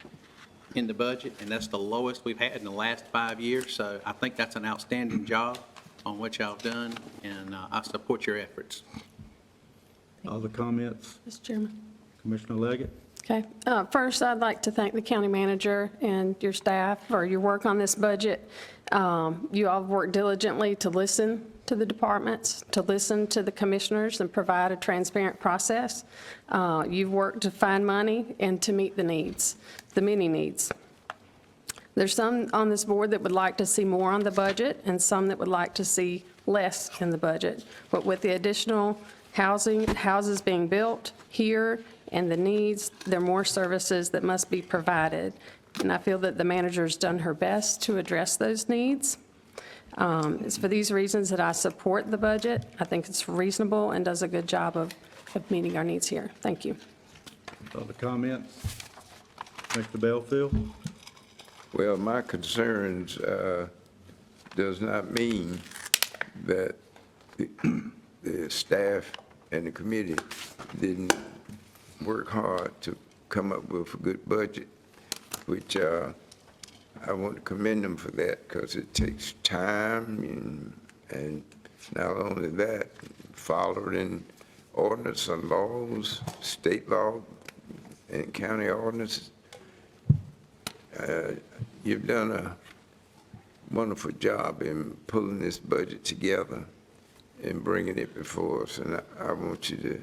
in the budget, and that's the lowest we've had in the last 5 years. So I think that's an outstanding job on what y'all have done, and I support your efforts. Other comments? Mr. Chairman. Commissioner Leggett? Okay. First, I'd like to thank the county manager and your staff for your work on this budget. You all have worked diligently to listen to the departments, to listen to the commissioners, and provide a transparent process. You've worked to find money and to meet the needs, the many needs. There's some on this board that would like to see more on the budget, and some that would like to see less in the budget. But with the additional houses being built here and the needs, there are more services that must be provided. And I feel that the manager's done her best to address those needs. It's for these reasons that I support the budget. I think it's reasonable and does a good job of meeting our needs here. Thank you. Other comments? Mr. Belfield? Well, my concerns does not mean that the staff and the committee didn't work hard to come up with a good budget, which I want to commend them for that, because it takes time, and not only that, following ordinance and laws, state law and county ordinances. You've done a wonderful job in pulling this budget together and bringing it before us, and I want you to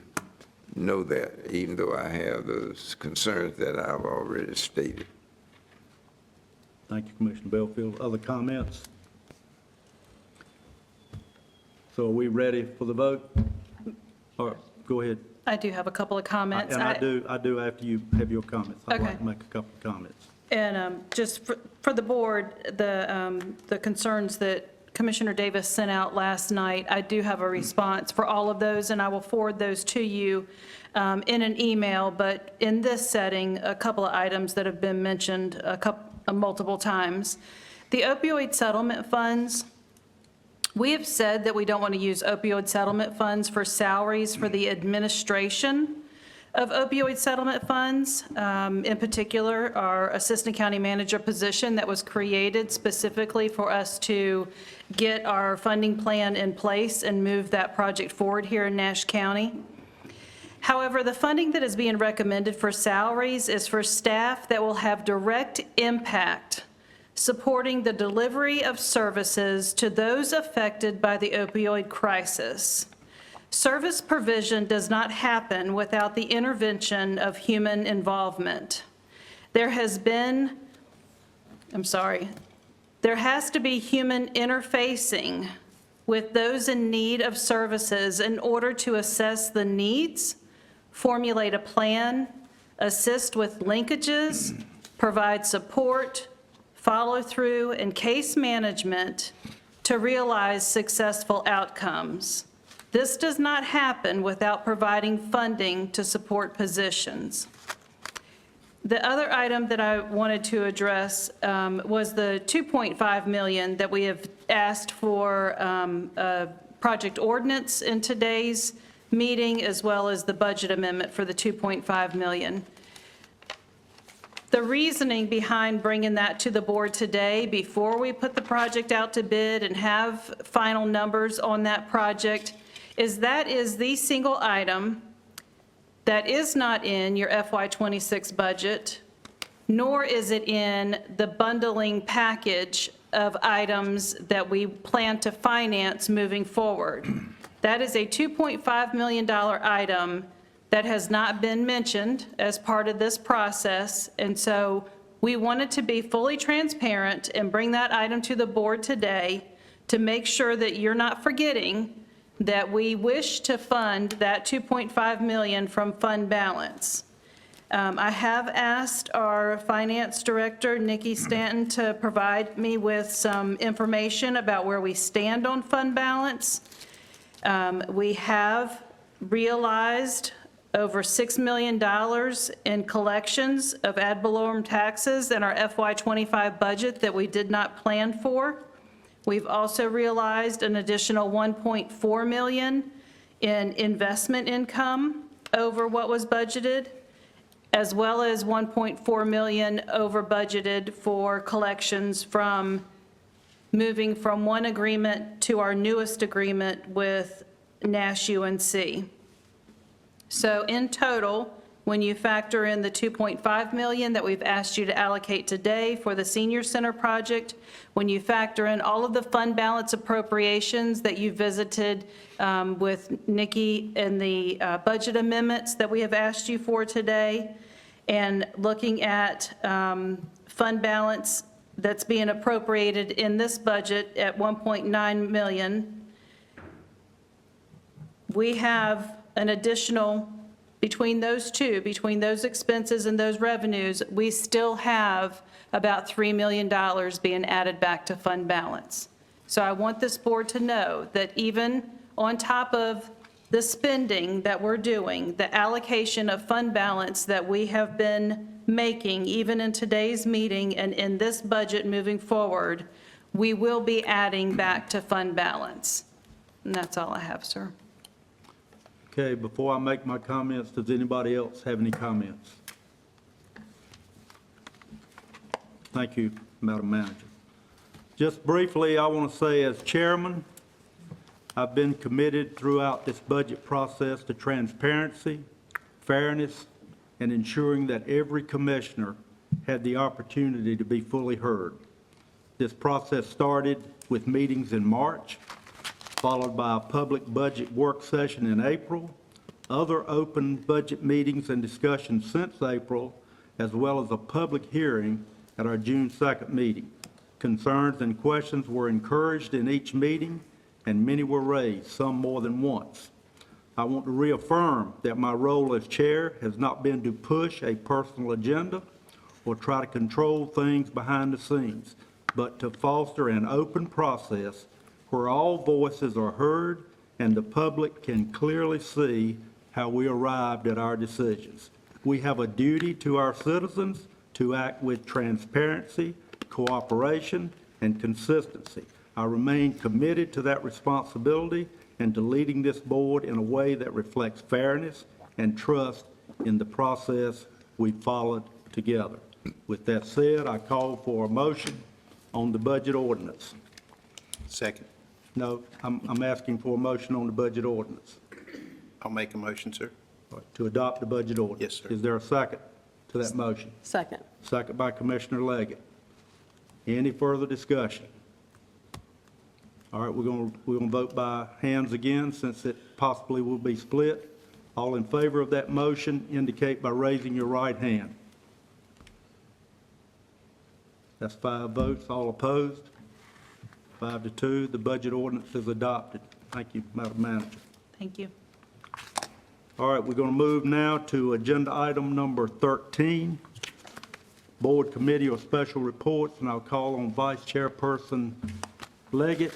know that, even though I have those concerns that I've already stated. Thank you, Commissioner Belfield. Other comments? So are we ready for the vote? All right, go ahead. I do have a couple of comments. And I do after you have your comments. I'd like Okay. to make a couple of comments. And just for the board, the concerns that Commissioner Davis sent out last night, I do have a response for all of those, and I will forward those to you in an email. But in this setting, a couple of items that have been mentioned multiple times. The opioid settlement funds, we have said that we don't want to use opioid settlement funds for salaries for the administration of opioid settlement funds. In particular, our assistant county manager position that was created specifically for us to get our funding plan in place and move that project forward here in Nash County. However, the funding that is being recommended for salaries is for staff that will have direct impact supporting the delivery of services to those affected by the opioid crisis. Service provision does not happen without the intervention of human involvement. There has to be human interfacing with those in need of services in order to assess the needs, formulate a plan, assist with linkages, provide support, follow through, and case management to realize successful outcomes. This does not happen without providing funding to support positions. The other item that I wanted to address was the $2.5 million that we have asked for a project ordinance in today's meeting, as well as the budget amendment for the $2.5 million. The reasoning behind bringing that to the board today, before we put the project out to bid and have final numbers on that project, is that is the single item that is not in your FY26 budget, nor is it in the bundling package of items that we plan to finance moving forward. That is a $2.5 million item that has not been mentioned as part of this process, and so we wanted to be fully transparent and bring that item to the board today to make sure that you're not forgetting that we wish to fund that $2.5 million from fund balance. I have asked our finance director, Nikki Stanton, to provide me with some information about where we stand on fund balance. We have realized over $6 million in collections of ad valorem taxes in our FY25 budget that we did not plan for. We've also realized an additional $1.4 million in investment income over what was budgeted, as well as $1.4 million over budgeted for collections from moving from one agreement to our newest agreement with Nash UNC. So in total, when you factor in the $2.5 million that we've asked you to allocate today for the senior center project, when you factor in all of the fund balance appropriations that you visited with Nikki and the budget amendments that we have asked you for today, and looking at fund balance that's being appropriated in this budget at $1.9 million, we have an additional, between those two, between those expenses and those revenues, we still have about $3 million being added back to fund balance. So I want this board to know that even on top of the spending that we're doing, the allocation of fund balance that we have been making, even in today's meeting and in this budget moving forward, we will be adding back to fund balance. And that's all I have, sir. Okay, before I make my comments, does anybody else have any comments? Thank you, Madam Manager. Just briefly, I want to say as chairman, I've been committed throughout this budget process to transparency, fairness, and ensuring that every commissioner had the opportunity to be fully heard. This process started with meetings in March, followed by a public budget work session in April, other open budget meetings and discussions since April, as well as a public hearing at our June 2nd meeting. Concerns and questions were encouraged in each meeting, and many were raised, some more than once. I want to reaffirm that my role as chair has not been to push a personal agenda or try to control things behind the scenes, but to foster an open process where all voices are heard and the public can clearly see how we arrived at our decisions. We have a duty to our citizens to act with transparency, cooperation, and consistency. I remain committed to that responsibility and to leading this board in a way that reflects fairness and trust in the process we followed together. With that said, I call for a motion on the budget ordinance. Second. No, I'm asking for a motion on the budget ordinance, I'll make a motion, sir. to adopt the budget ordinance. Yes, sir. Is there a second to that motion? Second. Second by Commissioner Leggett. Any further discussion? All right, we're going to vote by hands again, since it possibly will be split. All in favor of that motion indicate by raising your right hand. That's 5 votes. All opposed? 5 to 2. The budget ordinance is adopted. Thank you, Madam Manager. Thank you. All right, we're going to move now to agenda item number 13, Board Committee or Special Reports, and I'll call on Vice Chairperson Leggett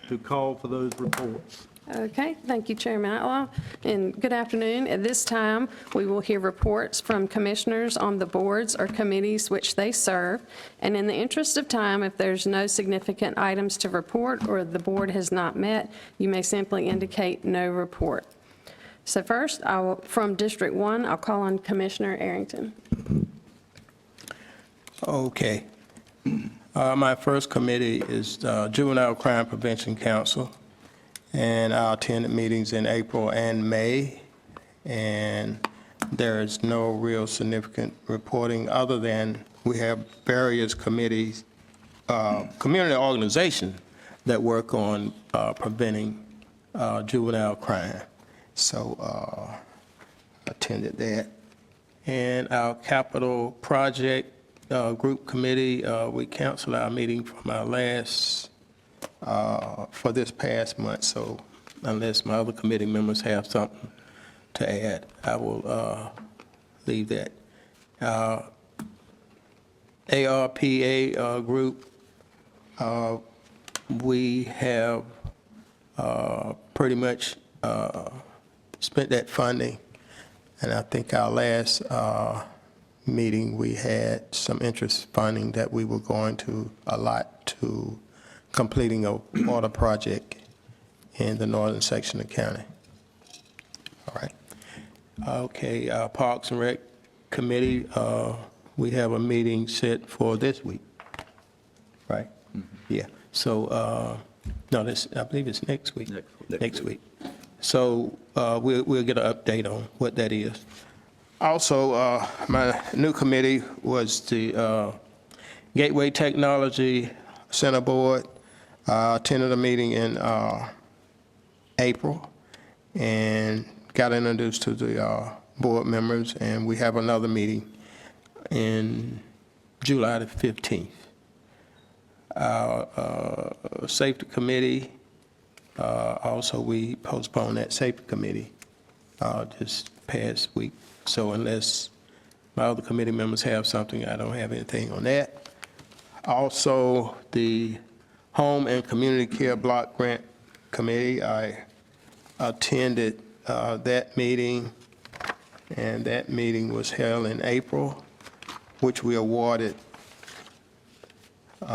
to call for those reports. Okay, thank you, Chairman Outlaw, and good afternoon. At this time, we will hear reports from commissioners on the boards or committees which they serve, and in the interest of time, if there's no significant items to report or the board has not met, you may simply indicate no report. So first, from District 1, I'll call on Commissioner Arrington. Okay. My first committee is Juvenile Crime Prevention Council, and I attended meetings in April and May, and there is no real significant reporting other than we have various committees, community organizations that work on preventing juvenile crime. So attended that. And our capital project group committee, we canceled our meeting from our last, for this past month, so unless my other committee members have something to add, I will leave that. ARPA group, we have pretty much spent that funding, and I think our last meeting, we had some interest funding that we were going to allot to completing a water project in the northern section of the county. All right. Okay, Parks and Rec Committee, we have a meeting set for this week, right? Yeah, so, no, this, I believe it's next week. Next week. So we'll get an update on what that is. Also, my new committee was the Gateway Technology Center Board. I attended a meeting in April and got introduced to the board members, and we have another meeting in July the 15th. Our Safety Committee, also we postponed that Safety Committee this past week. So unless my other committee members have something, I don't have anything on that. Also, the Home and Community Care Block Grant Committee, I attended that meeting, and that meeting was held in April, which we awarded, we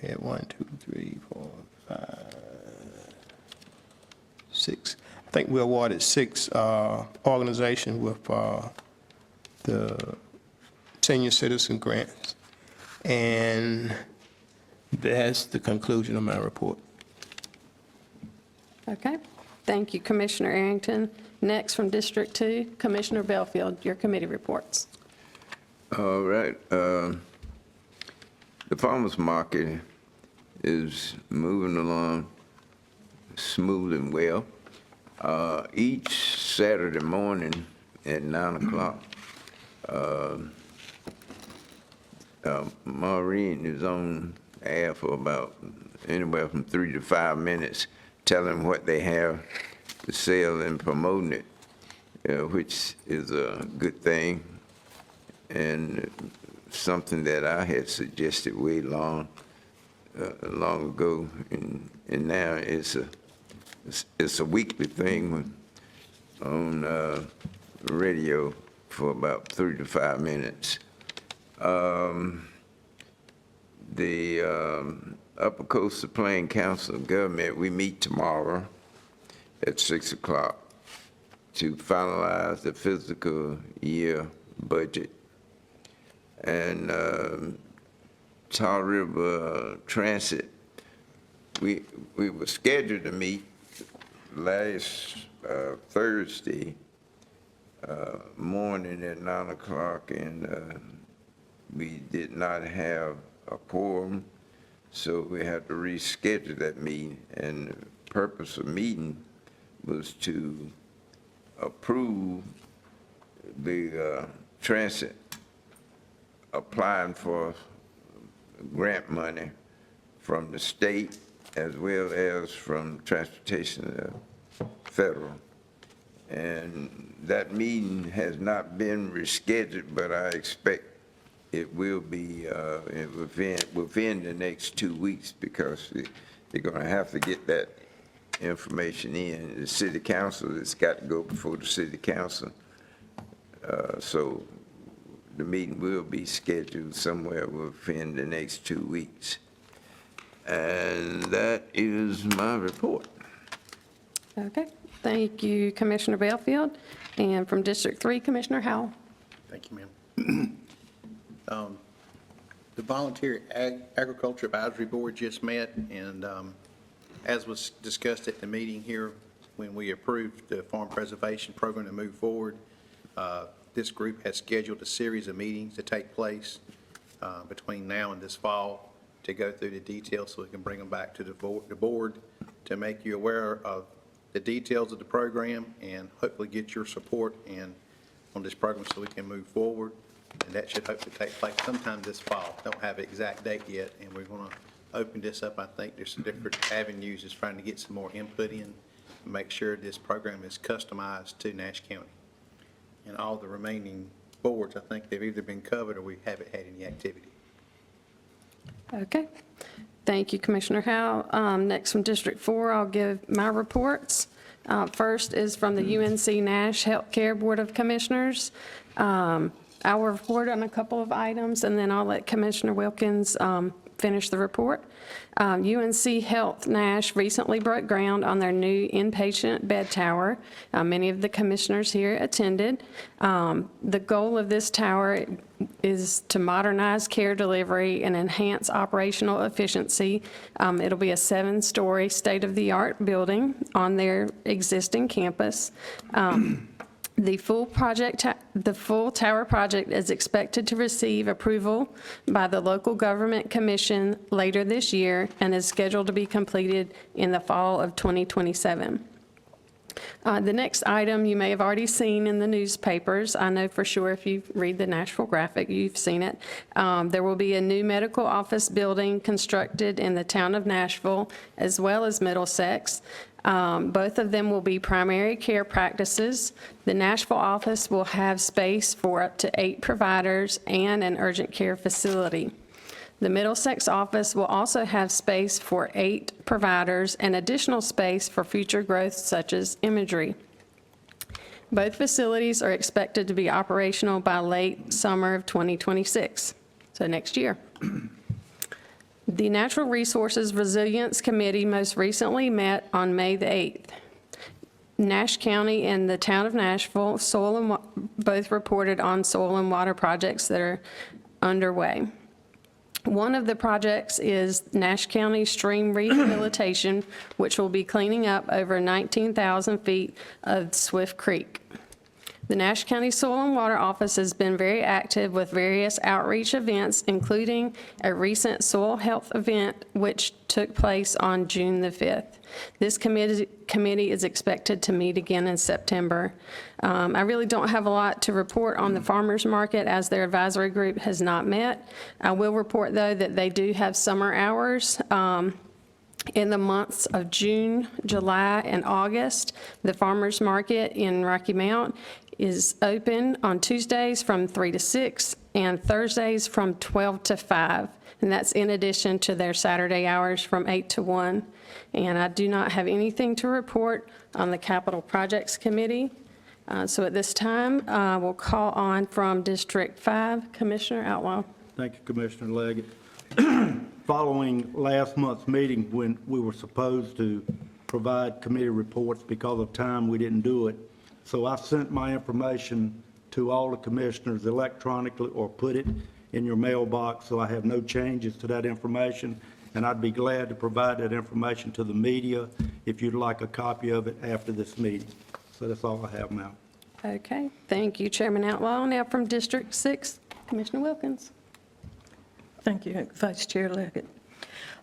had 1, 2, 3, 4, 5, 6. I think we awarded 6 organizations with the senior citizen grants. And that's the conclusion of my report. Okay, thank you, Commissioner Arrington. Next, from District 2, Commissioner Belfield, your committee reports. All right. The farmers market is moving along smooth and well. Each Saturday morning at 9 o'clock, Maureen is on air for about anywhere from 3 to 5 minutes, telling what they have to sell and promoting it, which is a good thing, and something that I had suggested way long ago, and now it's a weekly thing on radio for about 3 to 5 minutes. The Upper Coast Plain Council of Government, we meet tomorrow at 6 o'clock to finalize the fiscal year budget. And Tar River Transit, we were scheduled to meet last Thursday morning at 9 o'clock, and we did not have a quorum, So we had to reschedule that meeting, and the purpose of meeting was to approve the transit applying for grant money from the state as well as from transportation federal. And that meeting has not been rescheduled, but I expect it will be within the next 2 weeks, because they're going to have to get that information in. The city council, it's got to go before the city council. So the meeting will be scheduled somewhere within the next 2 weeks. And that is my report. Okay, thank you, Commissioner Belfield. And from District 3, Commissioner Howell. Thank you, ma'am. The Volunteer Agriculture Advisory Board just met, and as was discussed at the meeting here, when we approved the farm preservation program to move forward, this group has scheduled a series of meetings to take place between now and this fall to go through the details so we can bring them back to the board to make you aware of the details of the program and hopefully get your support on this program so we can move forward. And that should hopefully take place sometime this fall. Don't have an exact date yet, and we're going to open this up. I think there's some different avenues is trying to get some more input in and make sure this program is customized to Nash County. And all the remaining boards, I think they've either been covered or we haven't had any activity. Okay, thank you, Commissioner Howell. Next from District 4, I'll give my reports. First is from the UNC Nash Healthcare Board of Commissioners. I'll report on a couple of items, and then I'll let Commissioner Wilkins finish the report. UNC Health Nash recently broke ground on their new inpatient bed tower. Many of the commissioners here attended. The goal of this tower is to modernize care delivery and enhance operational efficiency. It'll be a 7-story state-of-the-art building on their existing campus. The full tower project is expected to receive approval by the local government commission later this year and is scheduled to be completed in the fall of 2027. The next item you may have already seen in the newspapers. I know for sure if you read the Nashville Graphic, you've seen it. There will be a new medical office building constructed in the town of Nashville as well as Middlesex. Both of them will be primary care practices. The Nashville office will have space for up to 8 providers and an urgent care facility. The Middlesex office will also have space for 8 providers and additional space for future growth such as imagery. Both facilities are expected to be operational by late summer of 2026, so next year. The Natural Resources Resilience Committee most recently met on May the 8th. Nash County and the town of Nashville both reported on soil and water projects that are underway. One of the projects is Nash County Stream Rehabilitation, which will be cleaning up over 19,000 feet of Swift Creek. The Nash County Soil and Water Office has been very active with various outreach events, including a recent soil health event which took place on June the 5th. This committee is expected to meet again in September. I really don't have a lot to report on the farmers market as their advisory group has not met. I will report, though, that they do have summer hours. In the months of June, July, and August, the farmers market in Rocky Mount is open on Tuesdays from 3 to 6 and Thursdays from 12 to 5. And that's in addition to their Saturday hours from 8 to 1. And I do not have anything to report on the Capital Projects Committee. So at this time, we'll call on from District 5, Commissioner Outlaw. Thank you, Commissioner Leggett. Following last month's meeting when we were supposed to provide committee reports, because of time, we didn't do it. So I sent my information to all the commissioners electronically or put it in your mailbox, so I have no changes to that information. And I'd be glad to provide that information to the media if you'd like a copy of it after this meeting. So that's all I have now. Okay, thank you, Chairman Outlaw. Now from District 6, Commissioner Wilkins. Thank you, Vice Chair Leggett.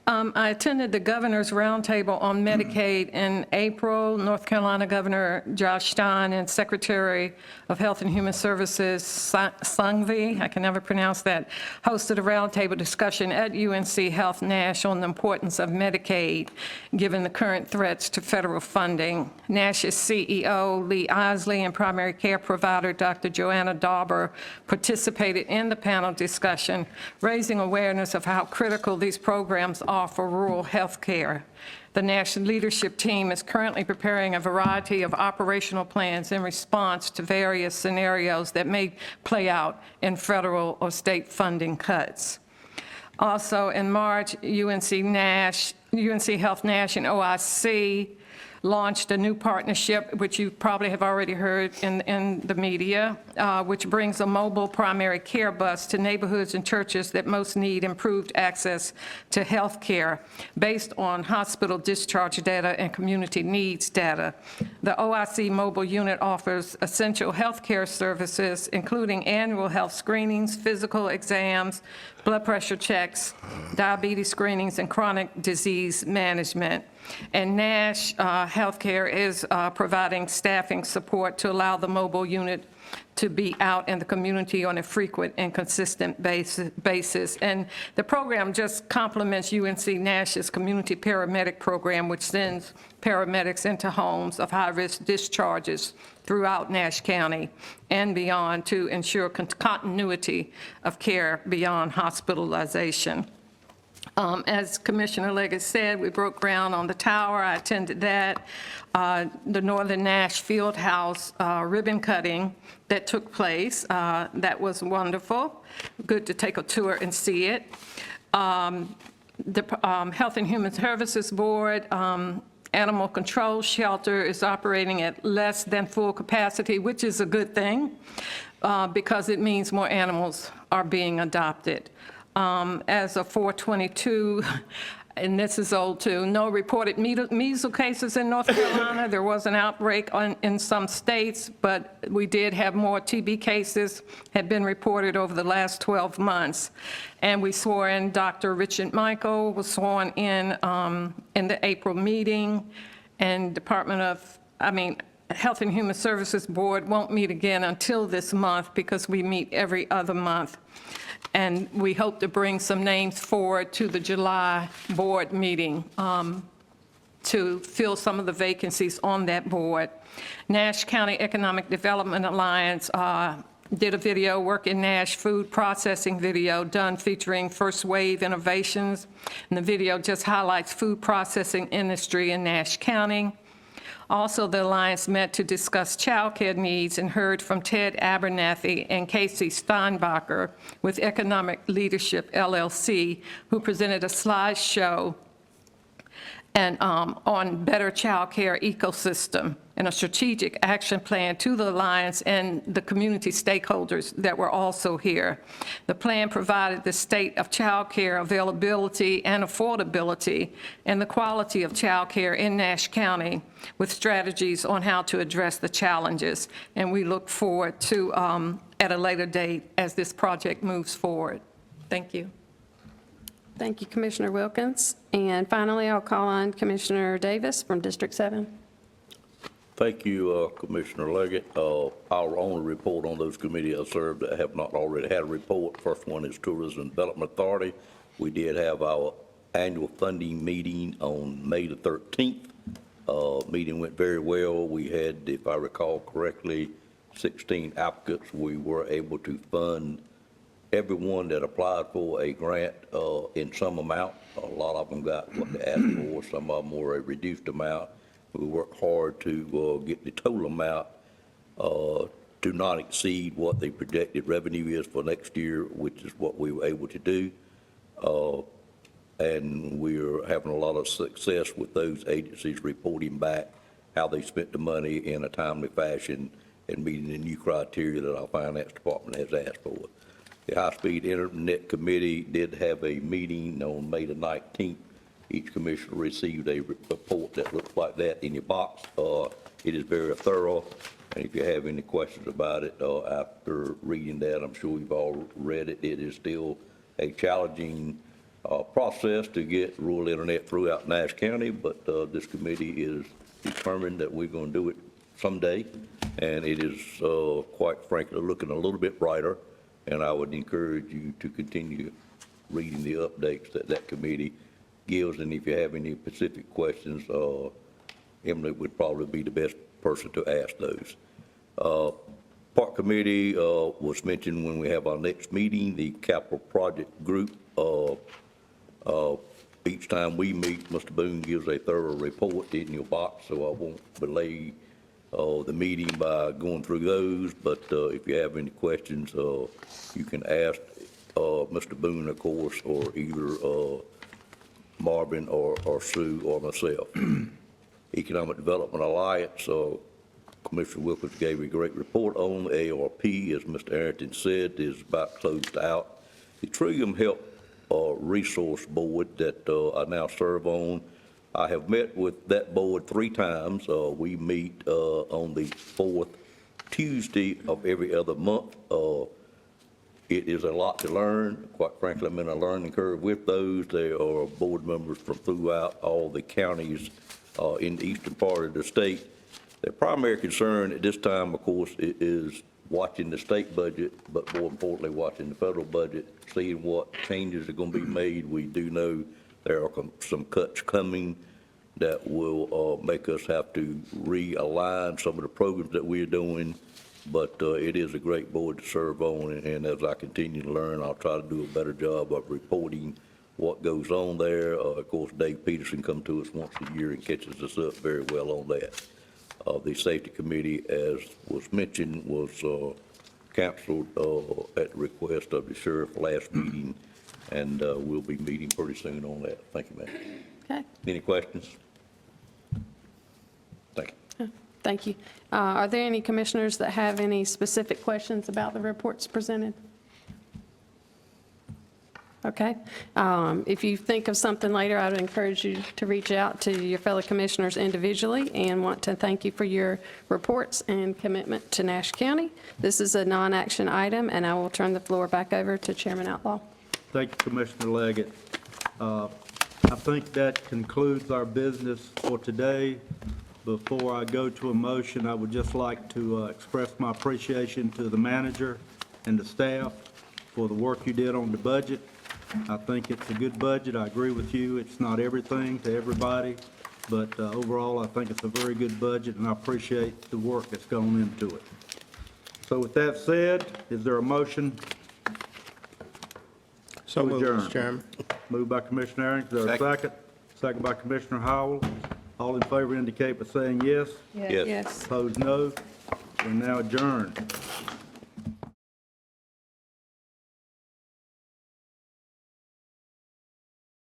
I attended the Governor's Roundtable on Medicaid in April. North Carolina Governor Josh Stein and Secretary of Health and Human Services Sangvi, I can never pronounce that, hosted a roundtable discussion at UNC Health Nash on the importance of Medicaid, given the current threats to federal funding. Nash's CEO, Lee Isley, and primary care provider, Dr. Joanna Dauber, participated in the panel discussion, raising awareness of how critical these programs are for rural health care. The Nash leadership team is currently preparing a variety of operational plans in response to various scenarios that may play out in federal or state funding cuts. Also, in March, UNC Health Nash and OIC launched a new partnership, which you probably have already heard in the media, which brings a mobile primary care bus to neighborhoods and churches that most need improved access to health care based on hospital discharge data and community needs data. The OIC mobile unit offers essential health care services, including annual health screenings, physical exams, blood pressure checks, diabetes screenings, and chronic disease management. And Nash Healthcare is providing staffing support to allow the mobile unit to be out in the community on a frequent and consistent basis. And the program just complements UNC Nash's community paramedic program, which sends paramedics into homes of high-risk discharges throughout Nash County and beyond to ensure continuity of care beyond hospitalization. As Commissioner Leggett said, we broke ground on the tower. I attended that. The Northern Nash Fieldhouse ribbon cutting that took place. That was wonderful. Good to take a tour and see it. The Health and Human Services Board Animal Control Shelter is operating at less than full capacity, which is a good thing because it means more animals are being adopted. As of 4/22, and this is old too, no reported measles cases in North Carolina. There was an outbreak in some states, but we did have more TB cases had been reported over the last 12 months. And we swore in, Dr. Richard Michael was sworn in the April meeting, and Health and Human Services Board won't meet again until this month because we meet every other month. And we hope to bring some names forward to the July board meeting to fill some of the vacancies on that board. Nash County Economic Development Alliance did a video, Work in Nash food processing video done featuring First Wave Innovations. And the video just highlights food processing industry in Nash County. Also, the Alliance met to discuss childcare needs and heard from Ted Abernathy and Casey Steinbacher with Economic Leadership LLC, who presented a slideshow and on better childcare ecosystem and a strategic action plan to the Alliance and the community stakeholders that were also here. The plan provided the state of childcare availability and affordability and the quality of childcare in Nash County with strategies on how to address the challenges. And we look forward to, at a later date, as this project moves forward. Thank you. Thank you, Commissioner Wilkins. And finally, I'll call on Commissioner Davis from District 7. Thank you, Commissioner Leggett. I'll only report on those committees I served that have not already had a report. First one is Tourism Development Authority. We did have our annual funding meeting on May the 13th. Meeting went very well. We had, if I recall correctly, 16 applicants. We were able to fund everyone that applied for a grant in some amount. A lot of them got what they asked for. Some of them were a reduced amount. We worked hard to get the total amount to not exceed what the projected revenue is for next year, which is what we were able to do. And we're having a lot of success with those agencies reporting back how they spent the money in a timely fashion and meeting the new criteria that our finance department has asked for. The High-Speed Internet Committee did have a meeting on May the 19th. Each commissioner received a report that looks like that in your box. It is very thorough, and if you have any questions about it after reading that, I'm sure you've all read it. It is still a challenging process to get rural internet throughout Nash County, but this committee is determined that we're going to do it someday, and it is, quite frankly, looking a little bit brighter, and I would encourage you to continue reading the updates that that committee gives, and if you have any specific questions, Emily would probably be the best person to ask those. Park Committee was mentioned when we have our next meeting. The capital project group, each time we meet, Mr. Boone gives a thorough report in your box, so I won't belay the meeting by going through those, but if you have any questions, you can ask Mr. Boone, of course, or either Marvin or Sue or myself. Economic Development Alliance, Commissioner Wilkins gave a great report on. ARP, as Mr. Arrington said, is about closed out. The Trillium Health Resource Board that I now serve on, I have met with that board 3 times. We meet on the 4th Tuesday of every other month. It is a lot to learn. Quite frankly, I'm in a learning curve with those. They are board members from throughout all the counties in the eastern part of the state. Their primary concern at this time, of course, is watching the state budget, but more importantly, watching the federal budget, seeing what changes are going to be made. We do know there are some cuts coming that will make us have to realign some of the programs that we're doing, but it is a great board to serve on, and as I continue to learn, I'll try to do a better job of reporting what goes on there. Of course, Dave Peterson comes to us once a year and catches us up very well on that. The Safety Committee, as was mentioned, was canceled at the request of the sheriff last meeting, and we'll be meeting pretty soon on that. Thank you, ma'am. Okay, Any questions? Thank you. thank you. Are there any commissioners that have any specific questions about the reports presented? Okay. If you think of something later, I would encourage you to reach out to your fellow commissioners individually, and want to thank you for your reports and commitment to Nash County. This is a non-action item, and I will turn the floor back over to Chairman Outlaw. Thank you, Commissioner Leggett. I think that concludes our business for today. Before I go to a motion, I would just like to express my appreciation to the manager and the staff for the work you did on the budget. I think it's a good budget. I agree with you. It's not everything to everybody, but overall, I think it's a very good budget, and I appreciate the work that's gone into it. So with that said, is there a motion? So moved, Adjourn. Mr. Chairman. Moved by Commissioner Arrington. Is there a second? Second by Commissioner Howell. All in favor indicate by saying yes. Yes. Yes. Opposed, no. We're now adjourned.